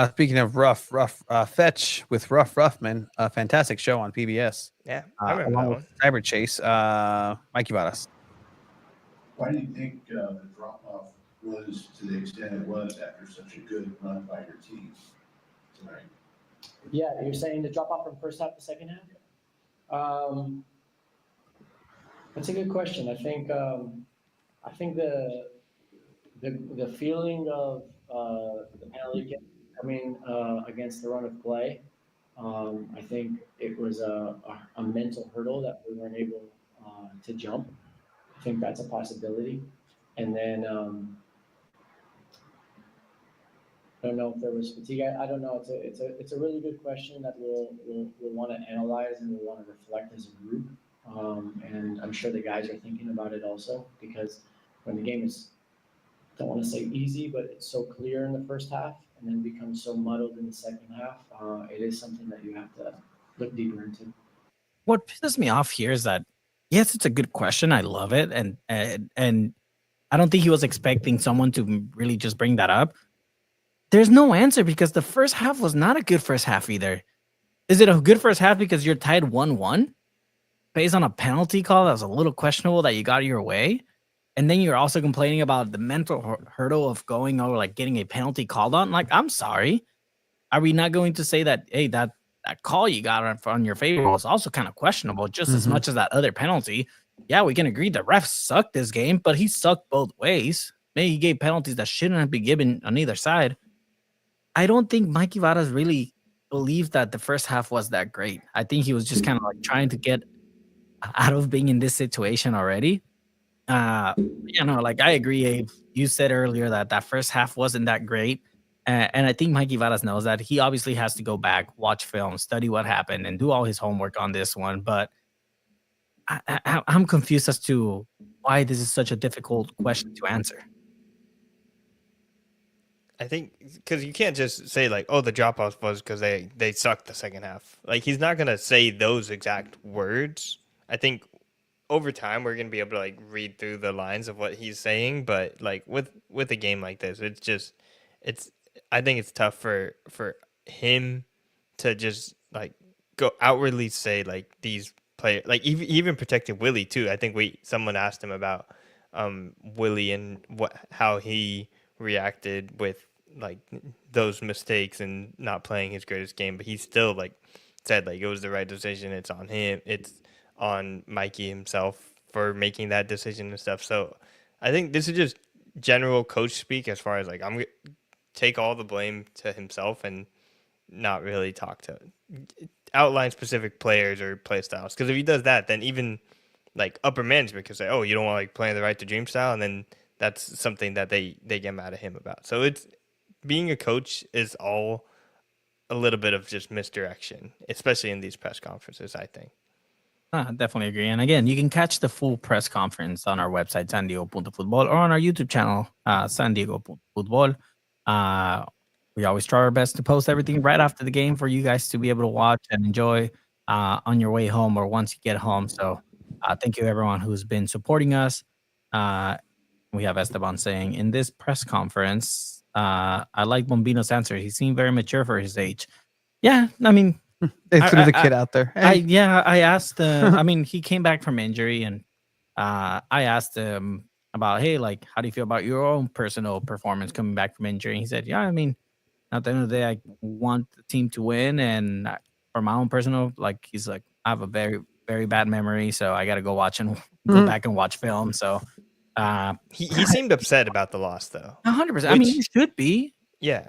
Speaking of rough, Fetch with Rough Ruffman, a fantastic show on PBS. Yeah, I remember that one. Cyber Chase, Mikey Vadas. Why do you think the drop-off was to the extent it was after such a good run by your team tonight? Yeah, you're saying the drop-off from first half to second half? That's a good question. I think the feeling of the penalty coming against the run of play, I think it was a mental hurdle that we weren't able to jump. I think that's a possibility. And then I don't know if there was fatigue. I don't know. It's a really good question that we'll want to analyze and we'll want to reflect as a group. And I'm sure the guys are thinking about it also, because when the game is, I don't want to say easy, but it's so clear in the first half and then becomes so muddled in the second half, it is something that you have to look deeper into. What pisses me off here is that Yes, it's a good question. I love it, and I don't think he was expecting someone to really just bring that up. There's no answer because the first half was not a good first half either. Is it a good first half because you're tied 1-1 based on a penalty call that was a little questionable that you got your way? And then you're also complaining about the mental hurdle of going or like getting a penalty called on. Like, I'm sorry. Are we not going to say that, hey, that call you got on your favor was also kind of questionable, just as much as that other penalty? Yeah, we can agree the ref sucked this game, but he sucked both ways. Maybe he gave penalties that shouldn't have been given on either side. I don't think Mikey Varas really believed that the first half was that great. I think he was just kind of like trying to get out of being in this situation already. Like I agree, Abe. You said earlier that that first half wasn't that great. And I think Mikey Varas knows that. He obviously has to go back, watch film, study what happened, and do all his homework on this one. But I'm confused as to why this is such a difficult question to answer. I think because you can't just say like, oh, the drop off was because they sucked the second half. Like he's not gonna say those exact words. I think over time we're gonna be able to like read through the lines of what he's saying, but like with a game like this, it's I think it's tough for him to just like go outwardly say like these players, like even protecting Willie too. I think someone asked him about Willie and how he reacted with like those mistakes and not playing his greatest game, but he still like said like it was the right decision. It's on him. It's on Mikey himself for making that decision and stuff. So I think this is just general coach speak as far as like I'm gonna take all the blame to himself and not really outline specific players or play styles. Because if he does that, then even like upper management can say, oh, you don't want like playing the right to dream style, and then that's something that they get mad at him about. So it's being a coach is all a little bit of just misdirection, especially in these press conferences, I think. I definitely agree. And again, you can catch the full press conference on our website, sandiego.futbol, or on our YouTube channel, sandiego.futbol. We always try our best to post everything right after the game for you guys to be able to watch and enjoy on your way home or once you get home. So thank you, everyone who's been supporting us. We have Esteban saying, in this press conference, I like Bombino's answer. He seemed very mature for his age. Yeah, I mean, they threw the kid out there. Hey. I asked I mean, he came back from injury, and I asked him about, hey, like, how do you feel about your own personal performance coming back from injury? And he said, yeah, I mean, at the end of the day, I want the team to win, and for my own personal, like, he's like, I have a very, very bad memory, so I got to go watch and go back and watch film. So he seemed upset about the loss, though. 100%. I mean, you should be. Yeah.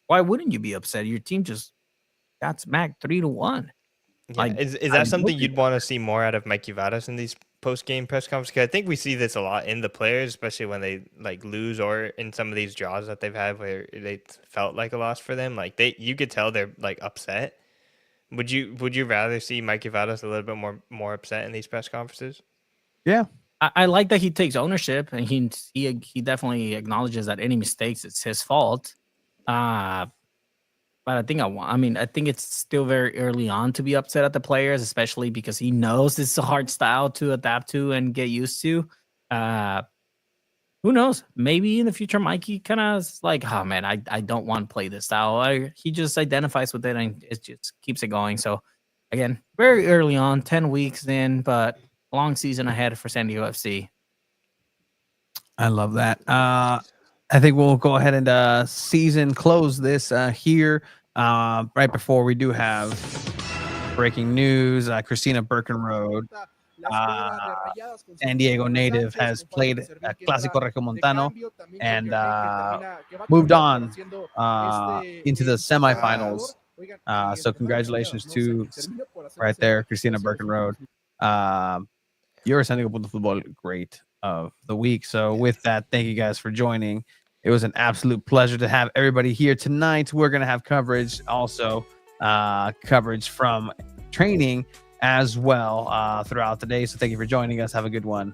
Why wouldn't you be upset? Your team just got smacked 3-1. Yeah. Like, is that something you'd want to see more out of Mikey Varas in these post-game press conferences? Because I think we see this a lot in the players, especially when they like lose or in some of these draws that they've had where they felt like a loss for them. Like you could tell they're like upset. Would you rather see Mikey Varas a little bit more upset in these press conferences? Yeah. I like that he takes ownership, and he definitely acknowledges that any mistakes, it's his fault. But I think I think it's still very early on to be upset at the players, especially because he knows this is a hard style to adapt to and get used to. Who knows? Maybe in the future, Mikey kind of is like, oh man, I don't want to play this style. He just identifies with it and it just keeps it going. So again, very early on, 10 weeks in, but long season ahead for San Diego FC. I love that. I think we'll go ahead and season close this here right before we do have breaking news. Christina Birkenroad, San Diego native, has played Clásico Regiomontano and moved on into the semifinals. So congratulations to right there, Christina Birkenroad. Your San Diego Football great of the week. So with that, thank you guys for joining. It was an absolute pleasure to have everybody here tonight. We're going to have coverage also, coverage from training as well throughout the day. So thank you for joining us. Have a good one.